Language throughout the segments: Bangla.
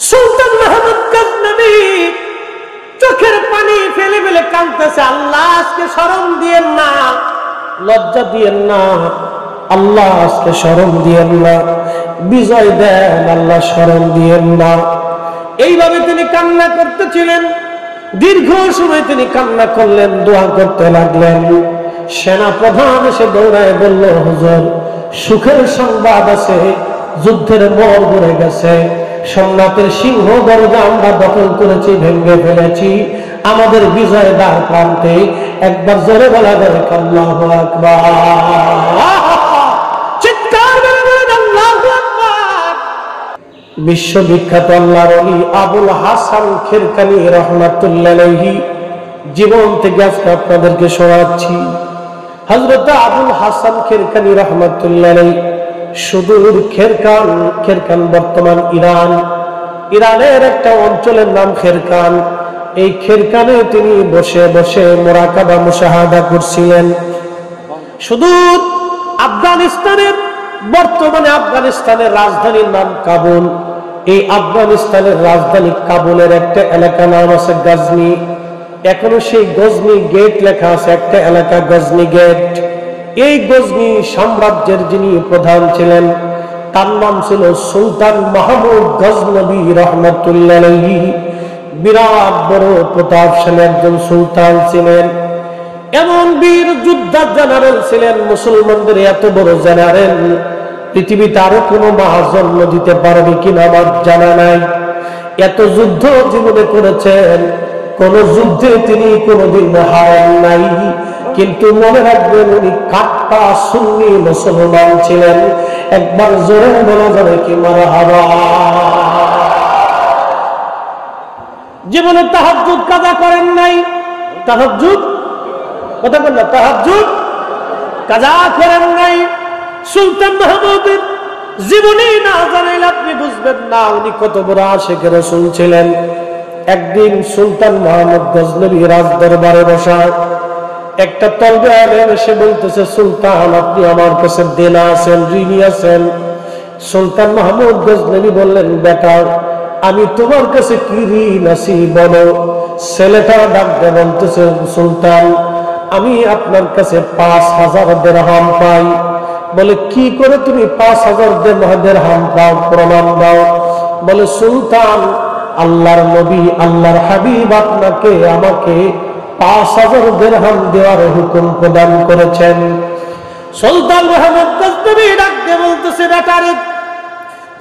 সুলতান মাহমুদ গজনবী চোখের পানি ফেলে ফেলে কাঁদতেছে, আল্লাহ আজকে শরম দিয়েন না, লজ্জা দিয়েন না, আল্লাহ আজকে শরম দিয়েন না, বিজয় দেন, আল্লাহ শরম দিয়েন না। এইভাবে তিনি কান্না করতেছিলেন। দীর্ঘ সময় তিনি কান্না করলেন, দোয়া করতে লাগলেন। সেনা প্রধান এসে দৌড়ায় বলল, হুজুর সুখের সংবাদ আছে, যুদ্ধের মোড় ঘুরে গেছে, সোমনাথের সিংহ দরজা আমরা দখল করেছি, ভেঙে ফেলেছি, আমাদের বিজয় দ্বার প্রান্তে। একবার জোরে বলা যাবে আল্লাহু আকবার, চিৎকার করে বলেন আল্লাহু আকবার। বিশ্ববিখ্যাত আল্লাহর ওলি আবুল হাসান খেরকানি রাহমাতুল্লাহ আলাইহি জীবন থেকে আজকে আপনাদেরকে শোনাচ্ছি। হযরত আবুল হাসান খেরকানি রাহমাতুল্লাহ আলাইহি সুদূর খেরকান বর্তমান ইরানের একটা অঞ্চলের নাম খেরকান। এই খেরকানে তিনি বসে বসে মুরাকাবা মুশাহাদা করছিলেন। সুদূর আফগানিস্তানের, বর্তমানে আফগানিস্তানের রাজধানীর নাম কাবুল। এই আফগানিস্তানের রাজধানী কাবুলের একটা এলাকা নাম আছে গজনি। এখনো সেই গজনি গেট লেখা আছে, একটা এলাকা গজনি গেট। এই গজনি সাম্রাজ্যের যিনি প্রধান ছিলেন তার নাম ছিল সুলতান মাহমুদ গজনবী রাহমাতুল্লাহ আলাইহি। বিরাট বড় প্রতাপশালী একজন সুলতান ছিলেন, এমন বীর যোদ্ধা জেনারেল ছিলেন। মুসলমানদের এত বড় জেনারেল পৃথিবীতে আরো কোনো মা জন্ম দিতে পারবে কিনা আমার জানা নাই। এত যুদ্ধ জীবনে করেছেন, কোন যুদ্ধে তিনি কোনদিন হারেন নাই। কিন্তু মনে রাখবেন উনি কাট্টা সুন্নি মুসলমান ছিলেন। একবার জোরে বলা যাবে কি মারহাবা। জীবনে তাহাজ্জুদ কাজা করেন নাই, তাহাজ্জুদ কথা বল না, তাহাজ্জুদ কাজা করেন নাই। সুলতান মাহমুদের জীবনী না জানাইলে আপনি বুঝবেন না উনি কত বড় আশিক রাসূল ছিলেন। একদিন সুলতান মাহমুদ গজনবী রাজ দরবারে বসা, একটা তলবে এসে বলতেছে, সুলতান আপনি আমার কাছে দেনা আছেন, ঋণী আছেন। সুলতান মাহমুদ গজনবী বললেন, বেটা আমি তোমার কাছে কি ঋণ আছি বলো। ছেলেটা ডাকতে বলতেছে, সুলতান আমি আপনার কাছে 5000 দিরহাম পাই। বলে কি করে তুমি 5000 দিরহাম পাও, প্রমাণ দাও। বলে সুলতান আল্লাহর নবী আল্লাহর হাবিব আপনাকে আমাকে 5000 দিরহাম দেওয়ার হুকুম প্রদান করেছেন। সুলতান মাহমুদ গজনবী ডাকতে বলতেছে, বেটারে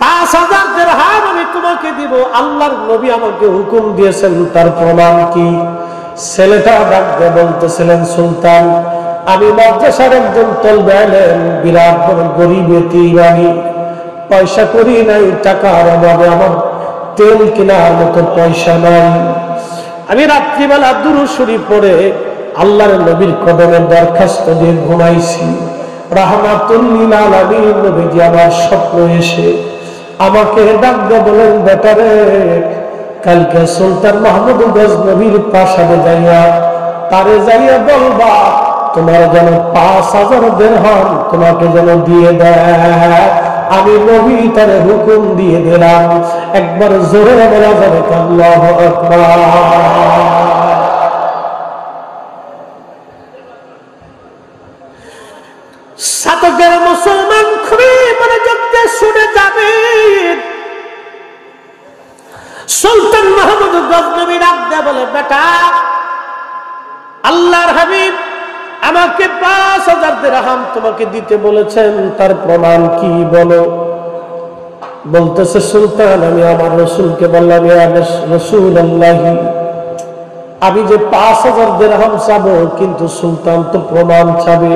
5000 দিরহাম আমি তোমাকে দিব, আল্লাহর নবী আমাকে হুকুম দিয়েছেন, তার প্রমাণ কি? ছেলেটা ডাকতে বলতেছিলেন, সুলতান আমি মাদ্রাসার একজন তলবে আলেম, বিরাট বড় গরিব এতিম, পয়সা করি নাই, টাকার অভাবে আমার তেল কেনার মতো পয়সা নাই। আমি রাত্রিবেলা দুরূদ শরীফ পড়ে আল্লাহর নবীর কদমে দরখাস্ত দিয়ে ঘুমাইছি। রাহমাতুল লিল আলামিন নবীজি আমার স্বপ্ন এসে আমাকে ডাকতে বলেন, বেটারে কালকে সুলতান মাহমুদ গজনবীর প্রাসাদে যাইয়া তারে যাইয়া বলবা তোমার যেন 5000 দিরহাম তোমাকে যেন দিয়ে দেয়। আমি নবী তারে হুকুম দিয়ে দিলাম। একবার জোরে বলা যাবে আল্লাহু আকবার। সাতকের মুসলমান খুবই মনোযোগ দিয়ে শুনে যাবেন। সুলতান মাহমুদ গজনবী ডাকতে বলে, বেটা আল্লাহর হাবিব আমাকে 5000 দিরহাম তোমাকে দিতে বলেছেন, তার প্রমাণ কি বলো। বলতেছে, সুলতান আমি আমার রসুলকে বললাম, ইয়া রাসূলুল্লাহ আমি যে 5000 দিরহাম চাবো, কিন্তু সুলতান তো প্রমাণ চাবে।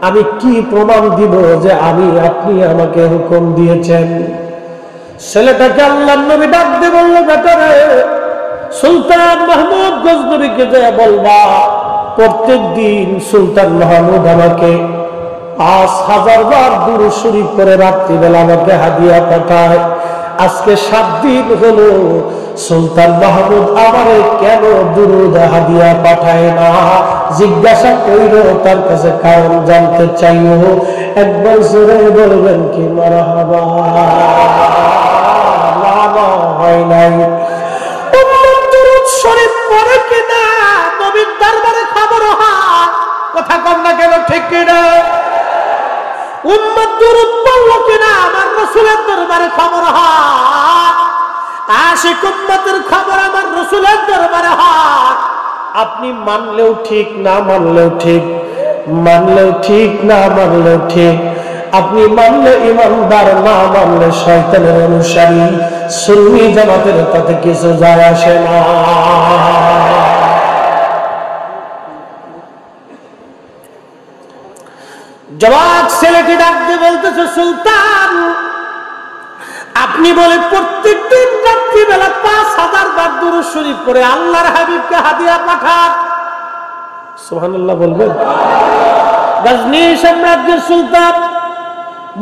আমি কি প্রমাণ দিব যে আপনি আমাকে হুকুম দিয়েছেন? ছেলেটাকে আল্লাহর নবী ডাকতে বলল, বেটারে সুলতান মাহমুদ গজনবীকে যা বলবা প্রত্যেক দিন সুলতান মাহমুদ আমাকে 5000 বার দুরূদ শরীফ করে রাত্রিবেলা আমাকে হাদিয়া পাঠায়। আজকে 7 দিন হলো সুলতান মাহমুদ আমারে কেন দুরূদ হাদিয়া পাঠায় না, জিজ্ঞাসা কইরো, তার কাছে কারণ জানতে চাইও। একবার জোরে বলবেন কি মারহাবা। হয় নাই। উম্মত দুরূদ শরীফ পড়ে কিনা নবীর দরবারে খবর হয়, কথা কম না কেন, ঠিক কিনা? উম্মত দুরূদ পড়লো কিনা আমার রাসূলের দরবারে খবর হয়, আশিক উম্মতের খবর আমার রাসূলের দরবারে হয়। আপনি মানলেও ঠিক, না মানলেও ঠিক, মানলেও ঠিক, না মানলেও ঠিক। আপনি মানলে ইমানদার, না মানলে শয়তানের অনুসারী। সুন্নি জামাতের তাতে কিছু যায় আসে না। জবাব ছেলেটি ডাক দিয়ে বলতেছে, সুলতান আপনি বলে প্রত্যেকদিন রাত্রিবেলা 5000 বার দুরূদ শরীফ পড়ে আল্লাহর হাবিবকে হাদিয়া পাঠান। সুবহানাল্লাহ বলবেন। গজনী সাম্রাজ্যের সুলতান,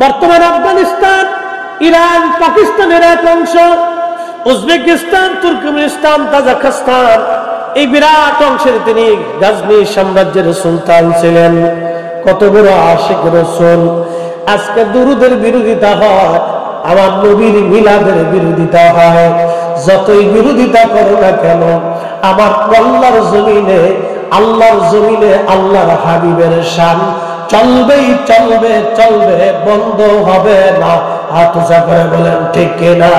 বর্তমান আফগানিস্তান, ইরান, পাকিস্তানের এক অংশ, উজবেকিস্তান, তুর্কমেনিস্তান, তাজিকিস্তান, এই বিরাট অংশের তিনি গজনী সাম্রাজ্যের সুলতান ছিলেন। কত বড় আশিক রাসূল। আজকে দুরূদের বিরোধিতা হয়, আমার নবীর মিলাদের বিরোধিতা হয়। যতই বিরোধিতা করো না কেন, আমার আল্লাহর জমিনে, আল্লাহর জমিনে আল্লাহর হাবিবের শান চলবেই চলবে, চলবে, বন্ধ হবে না। হাত উঁচা করে বলেন ঠিক কিনা?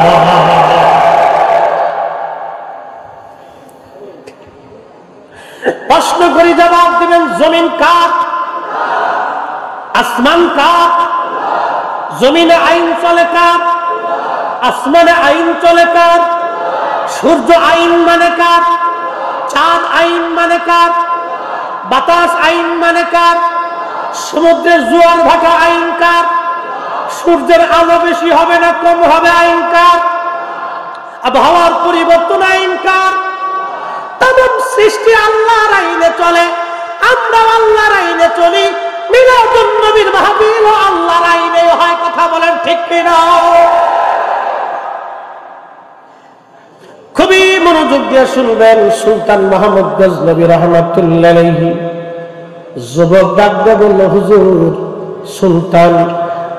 প্রশ্ন করি, জবাব দিবেন। জমিন কার? আসমান কার? জমিনে আইন চলে কার? আসমানে আইন চলে কার? সূর্য আইন মানে কার? চাঁদ আইন মানে কার? বাতাস আইন মানে কার? সমুদ্রের জোয়ার ভাটা আইন কার? সূর্যের আলো বেশি হবে না কম হবে আইন কার? আবহাওয়ার পরিবর্তন আইন কার? তামাম সৃষ্টি আল্লাহর আইনে চলে, আমরা আল্লাহর আইনে চলি। মিলাদুন নবীর মাহফিল আল্লাহর আইনে হয়, কথা বলেন ঠিক কিনা? খুবই মনোযোগ দিয়ে শুনবেন। সুলতান মাহমুদ গজনবী রাহমাতুল্লাহ আলাইহি যুবক ডাক দিয়ে বলল, হুজুর সুলতান,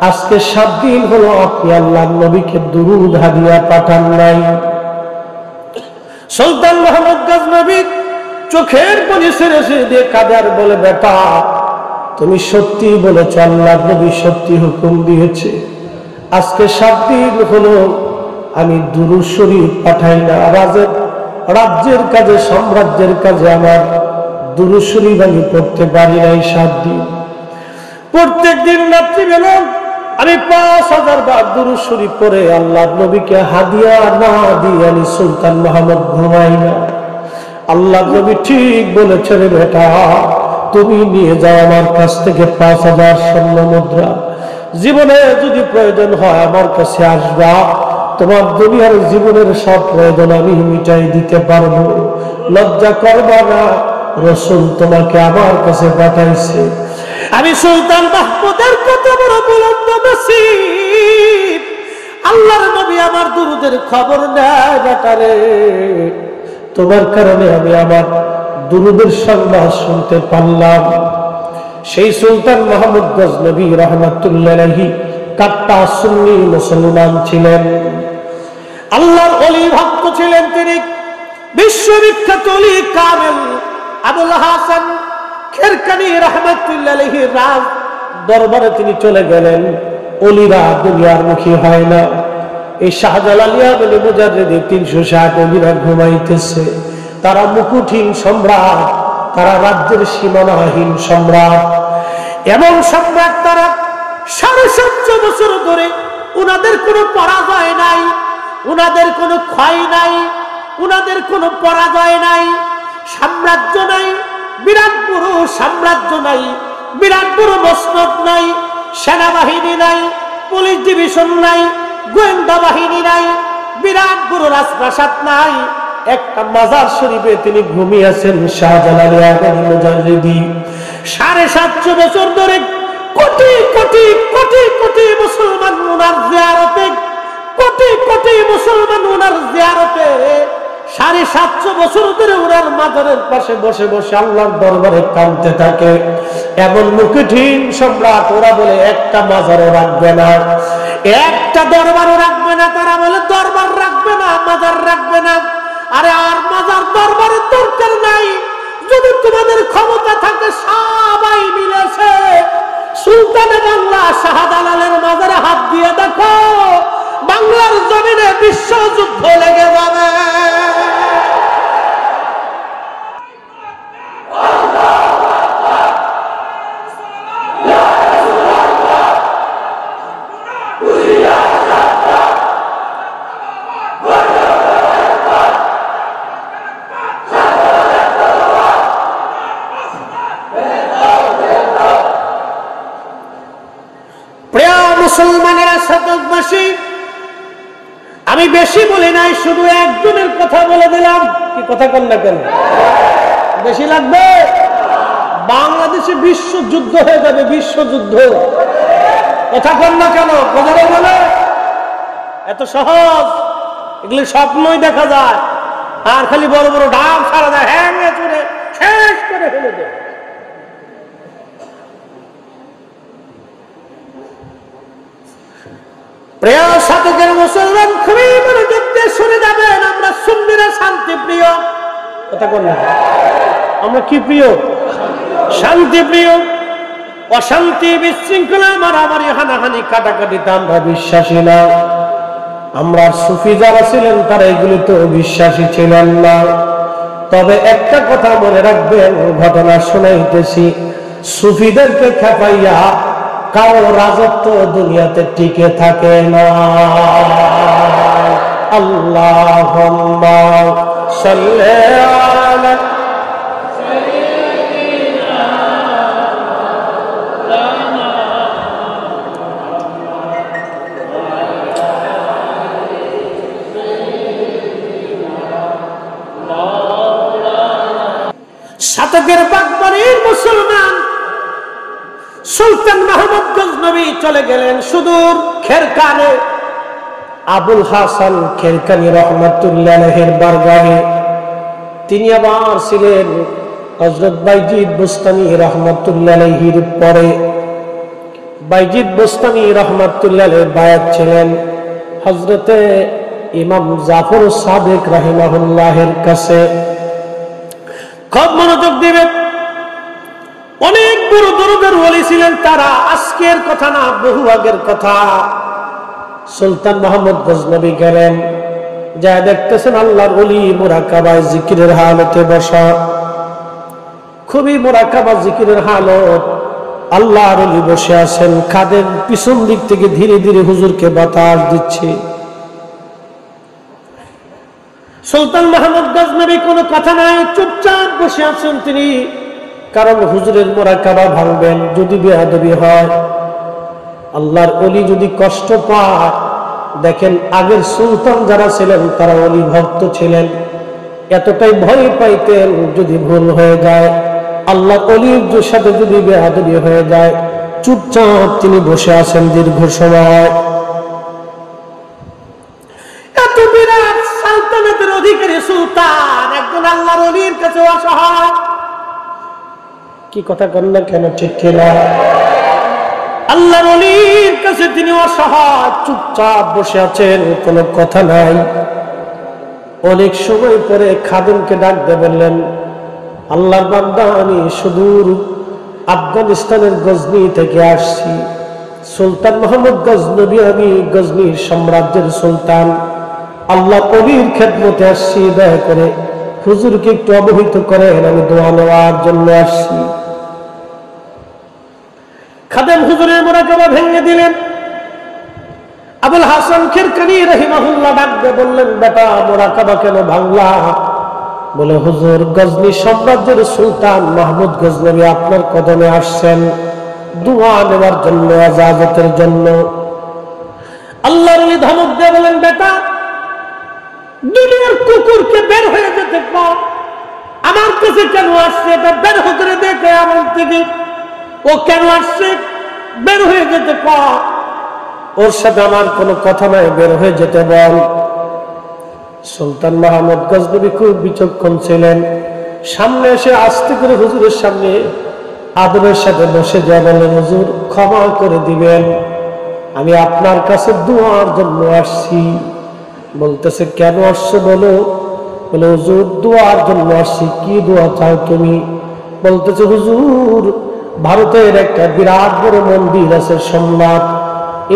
আজকে 7 দিন হলো আপনি আল্লাহর নবীকে দুরূদ হাদিয়া পাঠান নাই। সুলতান মাহমুদ গজনবী চোখের পানি ছেড়ে ছেড়ে দিয়ে কাঁদার বলে, বেটা তুমি সত্যি বলেছ, আল্লাহর নবী সত্যি হুকুম দিয়েছে। আজকে 7 দিন হলো আমি দুরূদ শরীফ পাঠাই না। রাজ্যের কাজে, সাম্রাজ্যের কাজে আমার দুরূদ শরীফ আমি পড়তে পারি নাই 7 দিন। প্রত্যেক দিন রাত্রিবেলা আমি 5000 বার দুরূদ শরীফ পড়ে আল্লাহর নবীকে হাদিয়া না দিয়ে আমি সুলতান মাহমুদ ঘুমাই না। আল্লাহর নবী ঠিক বলেছে রে বেটা, তুমি নিয়ে যাও আমার কাছ থেকে 5000 স্বর্ণ মুদ্রা। জীবনে যদি প্রয়োজন হয় আমার কাছে আসবা, তোমার দুনিয়ার জীবনের সব প্রয়োজন আমি মিটাই দিতে পারবো। লজ্জা করবা না, রাসূল তোমাকে আমার কাছে পাঠাইছে। আমি সুলতান মাহমুদের কত বড় বুলন্দ নসিব, আল্লাহর নবী আমার দুরূদের খবর নেয় বেটারে। তোমার কারণে আমি আমার দুরূদের সংবাদ শুনতে পারলাম। সেই সুলতান মাহমুদ গজনবী রাহমাতুল্লাহ আলাইহি কাট্টা সুন্নি মুসলমান ছিলেন, আল্লাহর ওলি ভক্ত ছিলেন। তিনি বিশ্ববিখ্যাত ওলি কামেল আবুল হাসান খেরকানি রাহমাতুল্লাহ আলাইহির রাজ দরবারে তিনি চলে গেলেন। ওলিরা দুনিয়ার মুখী হয় না। এই শাহজালালিয়া বলে মুজাদ্দিদ 360 ওলিরা ঘুমাইতেছে। তারা মুকুটহীন সম্রাট, তারা রাজ্যের সীমানাহীন সম্রাট। এমন সম্রাট তারা 750 বছর ধরে উনাদের কোনো পরাজয় নাই, উনাদের কোনো ক্ষয় নাই, উনাদের কোনো পরাজয় নাই। সাম্রাজ্য নাই, বিরাট বড় সাম্রাজ্য নাই, বিরাট বড় মসনদ নাই, সেনাবাহিনী নাই, পুলিশ ডিভিশন নাই, গোয়েন্দা বাহিনী নাই, বিরাট বড় রাজপ্রাসাদ নাই। একটা মাজার শরীফে তিনি ঘুমিয়েছেন শাহজালালিয়া মুজাদ্দিদি। 750 বছর ধরে কোটি কোটি কোটি কোটি মুসলমান ওনার জিয়ারতে, কোটি কোটি মুসলমান ওনার জিয়ারতে 750 বছর ধরে ওনার মাজারের পাশে বসে বসে আল্লাহর দরবারে কাঁদতে থাকে। এমন মুকুটহীন সম্রাট, ওরা বলে একটা মাজারও রাখবে না, একটা দরবারও রাখবে না। তারা বলে দরবার রাখবে না, মাজার দরকার নাই। যদি তোমাদের ক্ষমতা থাকে সবাই মিলেছে সুলতানে বাংলা শাহজালালের মাজারে হাত দিয়ে দেখো, বাংলার জমিনে বিশ্বযুদ্ধ লেগে যাবে। মুসলমানেরা শতকবাসী, আমি বেশি বলি নাই, শুধু একজনের কথা বলে দিলাম। কি কথা কন না কেন? বেশি লাগবে? বাংলাদেশে বিশ্বযুদ্ধ হয়ে যাবে, বিশ্বযুদ্ধ। কথা কন না কেন? কথাটা বলে এত সহজ, এগুলি স্বপ্নই দেখা যায়, আর খালি বড় বড় ডাব সারা যায়, হ্যাঁ চড়ে শেষ করে ফেলে দেয়। প্রিয় শতকের মুসলমান, খুবই মনোযোগ দিয়ে শুনে যাবেন। আমরা সুন্নিরা শান্তি প্রিয়। কথা বল না, আমরা কি প্রিয়? শান্তি প্রিয়। অশান্তি, বিশৃঙ্খলা, মারামারি, হানাহানি, কাটাকাটিতে আমরা বিশ্বাসী না। আমরা সুফি যারা ছিলেন তারা এগুলি তো বিশ্বাসী ছিলেন না। তবে একটা কথা মনে রাখবেন, ঘটনা শোনাইতেছি, সুফিদেরকে খেপাইয়া কারো রাজত্ব দুনিয়াতে টিকে থাকে না। আল্লাহুম্মা সাল্লি আলা সাইয়্যিদিনা শতকের বাগবাড়ির মুসলমান সুলতান মাহমুদ গজনবী চলে গেলেন সুদূর খেরকানে। আবুল হাসান খেরকানি রহমাতুল্লাহ আলাইহির বারগাহে। তিনি আবার ছিলেন হযরত বাইজিদ বুস্তামি রহমাতুল্লাহ আলাইহির পরে। বাইজিদ বুস্তামি রহমাতুল্লাহ আলাইহি বায়াত ছিলেন হযরতে ইমাম জাফর সাদিক রাহিমাহুল্লাহের কাছে। খুব মনোযোগ দিবেন। অনেক বড় দরদের ওলি ছিলেন তারা, আজকের কথা না, বহু আগের কথা। সুলতান মাহমুদ গজনবী গেলেন, যা দেখতেছেন আল্লাহর ওলি মুরাকাবায় জিকিরের হালতে বসা। খুবই মুরাকাবা জিকিরের হালত। আল্লাহর ওলি বসে আছেন, কাঁধের পিছন দিক থেকে ধীরে ধীরে হুজুরকে বাতাস দিচ্ছে। সুলতান মাহমুদ গজনবী কোনো কথা নাই, চুপচাপ বসে আছেন তিনি। কারণ হুজুরের মুরাকাবা ভাঙবেন, যদি বেয়াদবি হয়, আল্লাহর ওলি যদি কষ্ট পায়। দেখেন আগের সুলতান যারা ছিলেন তারা ওলি ভক্ত ছিলেন, এতটাই ভয় পাইতেন যদি ভুল হয়ে যায়, আল্লাহর ওলির সাথে যদি বেয়াদবি হয়ে যায়। চুপচাপ তিনি বসে আছেন দীর্ঘ সময়। এত বিরাট সালতানাতের অধিকারী সুলতান একজন আল্লাহর ওলির কাছে অসহায়। কি কথা কন না কেন? ঠিক কিনা? আল্লাহর ওলির কাছে তিনি অসহায়, চুপচাপ বসে আছেন, কোনো কথা নাই। অনেক সময় পরে খাদেমকে ডাক দিয়ে বললেন, আল্লাহর বান্দা, আমি সুদূর আফগানিস্তানের গজনি থেকে আসছি। সুলতান মাহমুদ গজনবী, আমি গজনির সাম্রাজ্যের সুলতান, আল্লাহর ওলির খেদমতে আসছি। দয়া করে হুজুরকে একটু অবহিত করেন, আমি দোয়া নেওয়ার জন্য আসছি। খাদেম হুজুরের মুরাকাবা ভেঙে দিলেন। আবুল হাসান খেরকানি রাহিমাহুল্লাহ ডাক দিয়ে বললেন, বেটা মুরাকাবা কেন ভাঙলা? বলে, হুজুর, গজনি সাম্রাজ্যের সুলতান মাহমুদ গজনবী আপনার কদমে আসছেন দোয়া নেওয়ার জন্য, ইজাজতের জন্য। আল্লাহর ওলি ধমক দিয়ে বলেন, বেটা দুনিয়ার কুকুরকে বের হয়ে যেতে কর, আমার কাছে কেন আসছে এটা বের করে দেখে আমার থেকে। ও কেন আসছে বের হয়ে যেতে কর, ওর সাথে আমার কোনো কথা নাই, বের হয়ে যেতে বল। সুলতান মাহমুদ গজনবী খুব বিচক্ষণ ছিলেন। সামনে এসে আস্তে করে হুজুরের সামনে আদরের সাথে বসে যা বলেন, হুজুর ক্ষমা করে দিবেন, আমি আপনার কাছে দোয়ার জন্য আসছি। বলতেছে, কেন আসছো বলো? বলে হুজুর দোয়ার জন্য আসছি। কি দোয়া চাও তুমি? বলতেছে হুজুর ভারতের একটা বিরাট বড় মন্দির আছে সোমনাথ,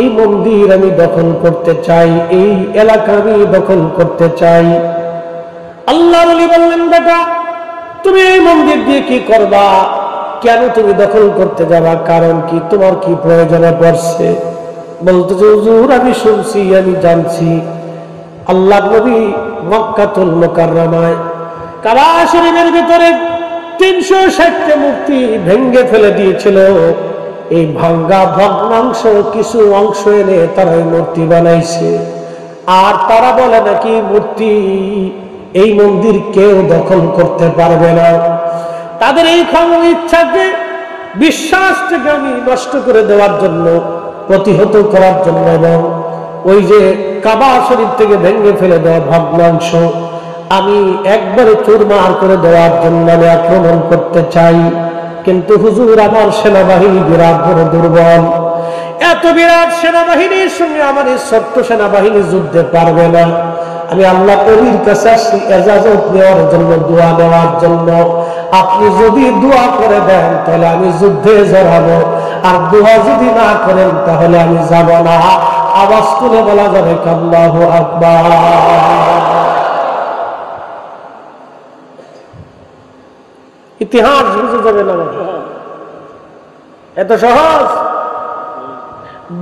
এই মন্দির আমি দখল করতে চাই, এই এলাকা আমি দখল করতে চাই। আল্লাহর ওলি বললেন বেটা তুমি এই মন্দির দিয়ে কি করবা? কেন তুমি দখল করতে যাবা? কারণ কি? তোমার কি প্রয়োজনে পড়ছে? বলতেছে হুজুর আমি শুনছি, আমি জানছি আল্লাহর নবী মক্কাতুল মুকাররমায় কাবা শরীফের ভিতরে 360টা মূর্তি ভেঙ্গে ফেলে দিয়েছিল। এই ভাঙ্গা ভগ্নাংশ কিছু অংশ এনে তারা এই মূর্তি বানাইছে। আর তারা বলে নাকি মূর্তি এই মন্দির কেউ দখল করতে পারবে না। তাদের এই ইচ্ছাকে, বিশ্বাসটাকে আমি নষ্ট করে দেওয়ার জন্য, প্রতিহত করার জন্য এবং ওই যে কাবা শরীফ থেকে ভেঙে ফেলে দেওয়া ভগ্নাংশ আমি একবারে চুরমার করে দেওয়ার জন্য আমি আক্রমণ করতে চাই। কিন্তু হুজুর আমার সেনাবাহিনী বিরাট বড় দুর্বল, এত বিরাট সেনাবাহিনীর সঙ্গে আমার এই ছোট্ট সেনাবাহিনী যুদ্ধে পারবে না। আমি আল্লাহ নবীর কাছে আসছি ইজাজত নেওয়ার জন্য, দোয়া নেওয়ার জন্য। আপনি যদি দোয়া করে দেন তাহলে আমি যুদ্ধে জড়াবো, আর দোয়া যদি না করেন তাহলে আমি যাব না। আওয়াজ তুলে বলা যাবে আল্লাহু আকবার। ইতিহাস বুঝে যাবে না, এত সহজ।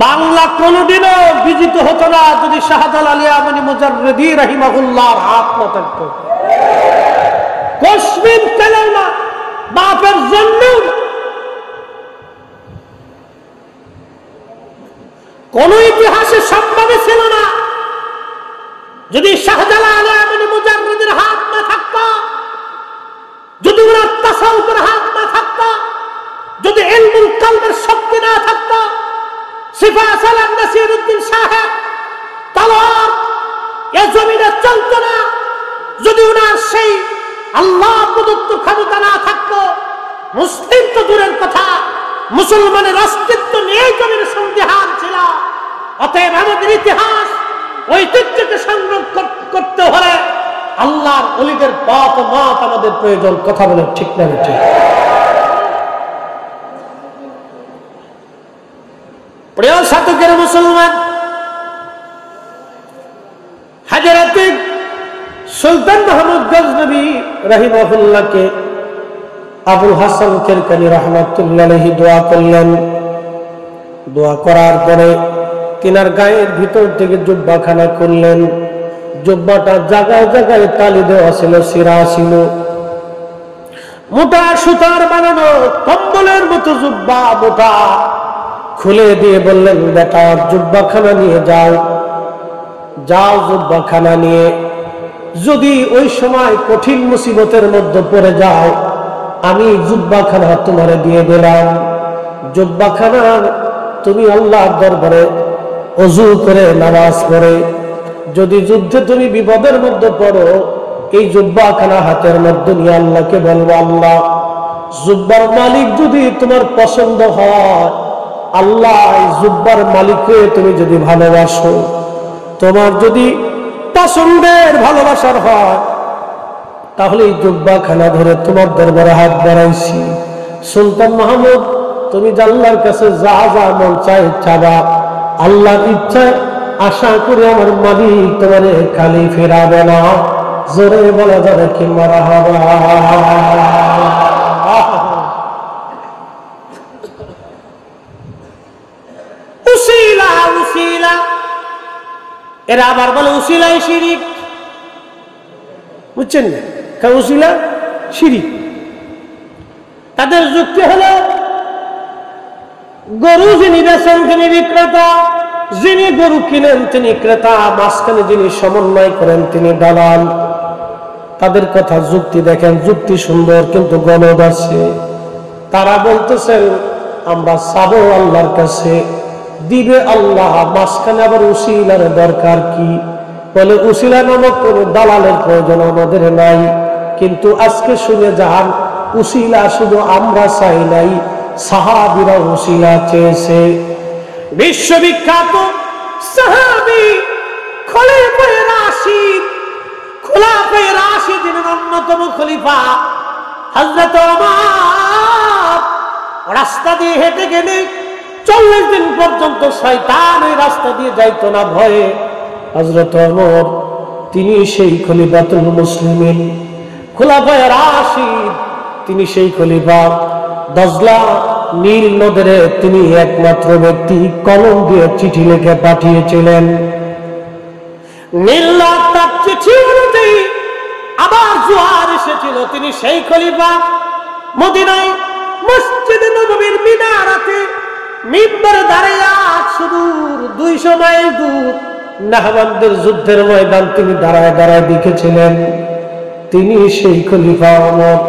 বাংলা কোনদিনও বিজিত হতো না যদি শাহজালাল ইয়ামানি মুজাররিদি রাহিমাহুল্লাহর হাত না থাকতো। কসমিন পেলেও না, বাপের জন্য কোন ইতিহাসে সম্ভবই ছিল না যদি শাহজালাল ইয়ামানি মুজাররিদির হাত না থাকতো, যদি ওনার তাসাউফের হাত না থাকতো, যদি ইলমুল কালবের শক্তি না থাকতো, সিফা সালাম নাসিরউদ্দিন সাহেব তলোয়ার এ জমিনে চলতো না, যদি ওনার সেই আল্লাহ প্রদত্ত ক্ষমতা না থাকতো, মুসলিম তো দূরের কথা, মুসলমানের অস্তিত্ব নিয়েই জমিনে সন্দিহান ছিল। অতএব আমাদের ইতিহাস ঐতিহ্যকে সংরক্ষণ করতে হলে আল্লাহর ওলিদের পথ মত আমাদের প্রয়োজন। কথা বলে ঠিক না? ঠিক। প্রিয় সাধকের মুসলমান, হযরত সুলতান মাহমুদ গজনবী রাহিমাহুল্লাহকে আবুল হাসান কিরকানী রাহমাতুল্লাহ আলাইহি দোয়া করলেন। দোয়া করার পরে তিনার গায়ের ভিতর থেকে জুব্বাখানা করলেন। জুব্বাটা জায়গায় জায়গায় তালি দেওয়া ছিল, সিরা ছিল, মোটা সুতার বানানো কম্বলের মতো জুব্বা, মোটা। খুলে দিয়ে বললেন বেটা জুব্বাখানা নিয়ে যাও, যাও জুব্বাখানা নিয়ে। যদি ওই সময় কঠিন মুসিবতের মধ্যে পড়ে যাও, আমি জুব্বাখানা তোমারে দিয়ে দিলাম। জুব্বাখানা তুমি আল্লাহর দরবারে ওযু করে নামাজ পড়ে যদি যুদ্ধে তুমি বিপদের মধ্যে পড়ো, এই জুব্বাখানা হাতের মধ্যে নিয়ে আল্লাহকে বলবো আল্লাহ জুব্বার মালিক যদি তোমার পছন্দ হয়, আল্লাহ এই জুব্বার মালিককে তুমি যদি ভালোবাসো, তোমার যদি পছন্দের ভালোবাসার হয়, তাহলে এই জুব্বাখানা ধরে তোমার দরবারে হাত বাড়াইছি। সুলতান মাহমুদ তুমি আল্লাহর কাছে যা যা মন চাই চাবা, আল্লাহর ইচ্ছায় আশা করে আমার মালিক তোমারে খালি ফেরাবে না। জোরে বলা যাবে কি মারহাবা। উসিলা উসিলা, এরা আবার বলে উসিলাই শিরিক। বুঝছেন না? উসিলা শিরিক। তাদের যুক্তি হলো গরু যিনি বেচেন তিনি বিক্রেতা, যিনি গরু কিনেন তিনি ক্রেতা, মাঝখানে যিনি সমন্বয় করেন তিনি দালাল। তাদের কথা যুক্তি দেখেন, যুক্তি সুন্দর কিন্তু গলদ আছে। তারা বলতেছেন আমরা চাবো আল্লাহর কাছে, দিবে আল্লাহ, মাঝখানে আবার উসিলার দরকার কি? বলে উসিলা নামক কোন দালালের প্রয়োজন আমাদের নাই। কিন্তু আজকে শুনে যান, উসিলা শুধু আমরা চাই নাই, সাহাবীরা উসিলা চেয়েছে। বিশ্ববিখ্যাত সাহাবী খোলাফায়ে রাশিদ দিনের অন্যতম খলিফা হযরত ওমর রাস্তা দিয়ে হেঁটে গেলে 40 দিন পর্যন্ত শয়তান ওই রাস্তা দিয়ে যাইতো না ভয়ে। হযরত ওমর তিনি সেই খলিফাতুল মুসলিমিন, খোলাফায়ে রাশিদ, তিনি সেই খলিফা। দজলা নীল নদের তিনি একমাত্র ব্যক্তি কলম দিয়ে চিঠি লিখে পাঠিয়েছিলেন। নীল নদ তার চিঠি অনুযায়ী আবার জোয়ার এসেছিল। তিনি সেই খলিফা। মদিনায় মসজিদে নববীর মিনারাতে মিম্বরে দাঁড়িয়ে সুদূর 200 মাইল দূর নাহবানদের যুদ্ধের ময়দান তিনি দাঁড়ায় দাঁড়ায় দেখেছিলেন। তিনি সেই খলিফা ওমর,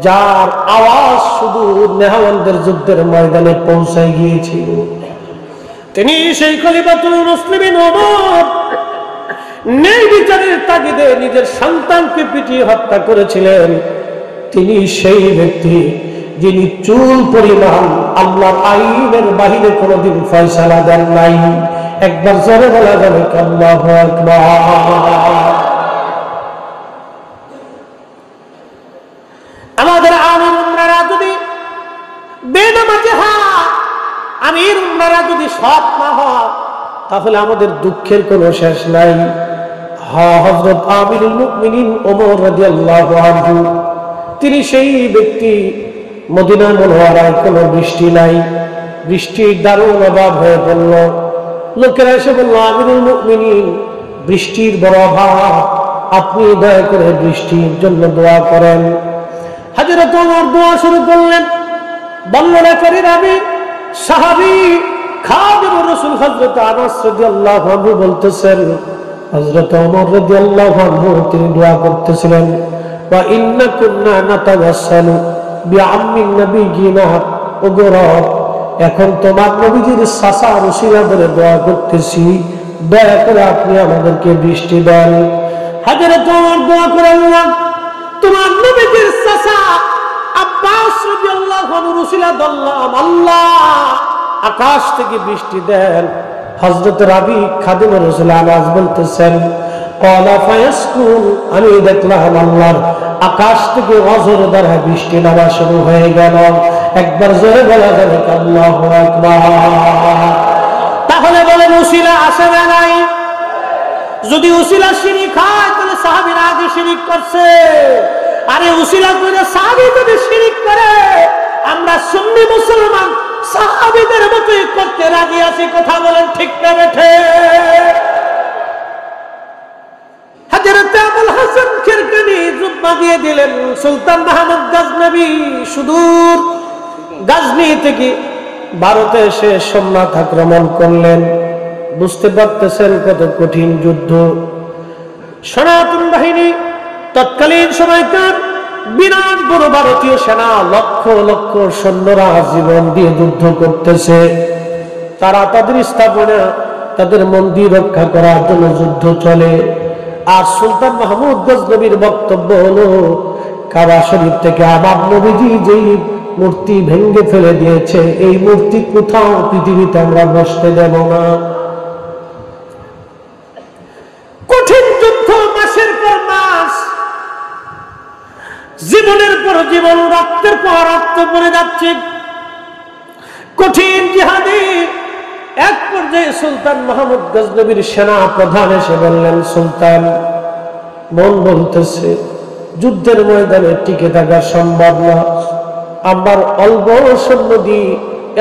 যার আওয়াজ সুদূর নাহবানদের যুদ্ধের ময়দানে পৌঁছায় গিয়েছিল। তিনি সেই খলিফাতুল মুসলিমিন ওমর ন্যায় বিচারের তাগিদে নিজের সন্তানকে পিটিয়ে হত্যা করেছিলেন। তিনি সেই ব্যক্তি যিনি চুল পরিমাণ আল্লাহর আইনের বাহিরে কোনদিন ফয়সালা দেন নাই। একবার জোরে বলা যাবে আল্লাহু আকবার। আমাদের আমির উমরারা যদি বেনামাজি হয়, আমির উমরারা যদি সৎ না হয়, তাহলে আমাদের দুঃখের কোনো শেষ নাই। হযরত আমিরুল মুমিনিন ওমর রাদিয়াল্লাহু আনহু তিনি সেই ব্যক্তি। মদিনা মুনওয়ারায় কোনো বৃষ্টি নাই, বৃষ্টির দারুণ অভাব হয়ে পড়ল। লোকেরা এসে বলল, আমিরুল মুমিনিন বৃষ্টির বড় অভাব, আপনি দয়া করে বৃষ্টির জন্য দোয়া করেন। হযরত ওমর দোয়া শুরু করলেন। বর্ণনাকারীর আমি সাহাবী খাদিমুর রাসূল হযরত আনাস রাদিয়াল্লাহু আনহু বলতেছেন, হযরত ওমর রাদিয়াল্লাহু আনহু তিনি দোয়া করতেছিলেন, ওয়া ইন্না কুন্না নাতাওয়াসসালু বিআম্মিন নবিয়িনা, ওগো রব, এখন তোমার নবীজির চাচার উসিলা ধরে দোয়া করতেছি, দয়া করে আপনি আমাদেরকে বৃষ্টি দেন। হযরত ওমর দোয়া করে, আল্লাহ তোমার নবীজির চাচা আব্বাস রাদিয়াল্লাহু আনহু উসিলা ধরলাম, আল্লাহ আকাশ থেকে বৃষ্টি দেন। হযরত রাবি খাদিমুর রাসূল আনাস বলতেছেন, ক্বালা ফায়াসকুন, আমি দেখলাম আল্লাহর আকাশ থেকে অজর দ্বারা বৃষ্টি নামা শুরু হয়ে গেল। একবার জোরে বলা যাবে আল্লাহু আকবার। তাহলে বলেন উসিলা আসে না নাই? যদি উসিলা শিরক হয় তাহলে সাহাবীরা আগে শিরক করছে। আরে উসিলা করে সাহাবী যদি শিরক করে, আমরা সুন্নি মুসলমান সাহাবীদের মতই করতে রাজি আছি। কথা বলেন ঠিক না বেঠে? হযরত আবুল হাসান কিরকানি জুব্বা দিয়ে দিলেন। সুলতান মাহমুদ গজনবী সুদূর গজনি থেকে ভারতে এসে সোমনাথ আক্রমণ করলেন। বুঝতে পারতেছেন কত কঠিন যুদ্ধ। সনাতন বাহিনী তৎকালীন সময়কার বিরাট বড় ভারতীয় সেনা, লক্ষ লক্ষ সৈন্যরা জীবন দিয়ে যুদ্ধ করতেছে। তারা তাদের স্থাপনা, তাদের মন্দির রক্ষা করার জন্য যুদ্ধ চলে। আর সুলতান মাহমুদ গজনবীর বক্তব্য হলো, কাবা শরীফ থেকে আমার নবীজি যেই মূর্তি ভেঙে ফেলে দিয়েছে, এই মূর্তি কোথাও পৃথিবীতে আমরা বসতে দেব না। কঠিন যুদ্ধ, মাসের পর মাস, জীবনের পর জীবন, রক্তের পর রক্ত পড়ে যাচ্ছে। কঠিন জিহাদে এক পর্যায়ে সুলতান মাহমুদ গজনবীর সেনা প্রধান এসে বললেন, সুলতান, মন বলতেছে যুদ্ধের ময়দানে টিকে থাকা সম্ভব না। আমার অল্প সৈন্য দিয়ে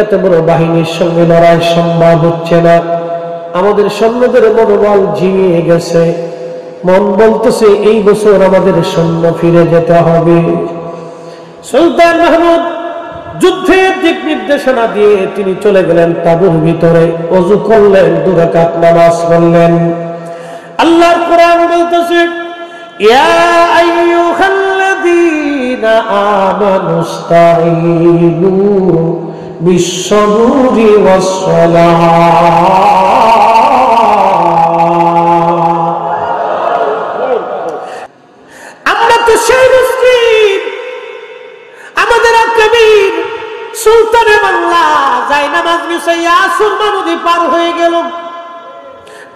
এত বড় বাহিনীর সঙ্গে লড়াই সম্ভব হচ্ছে না। আমাদের সৈন্যদের মনোবল ঝিমিয়ে গেছে। মন বলতেছে এই বছর আমাদের সৈন্য ফিরে যেতে হবে। সুলতান মাহমুদ যুদ্ধের দিক নির্দেশনা দিয়ে তিনি চলে গেলেন তাঁবুর ভিতরে, ওযু করলেন, 2 রাকাত নামাজ পড়লেন। আল্লাহর কোরআন বলতেছে, ইয়া আইয়ুহাল্লাযীনা আমানুস্তাঈনু বিস-সাবরি ওয়াস-সালাহ। আমরা তো সেই মুসলিম, আমাদের কবির সুলতানে বাংলা যাই নামাজ বিছাইয়া সুরমা নদী পার হয়ে গেল,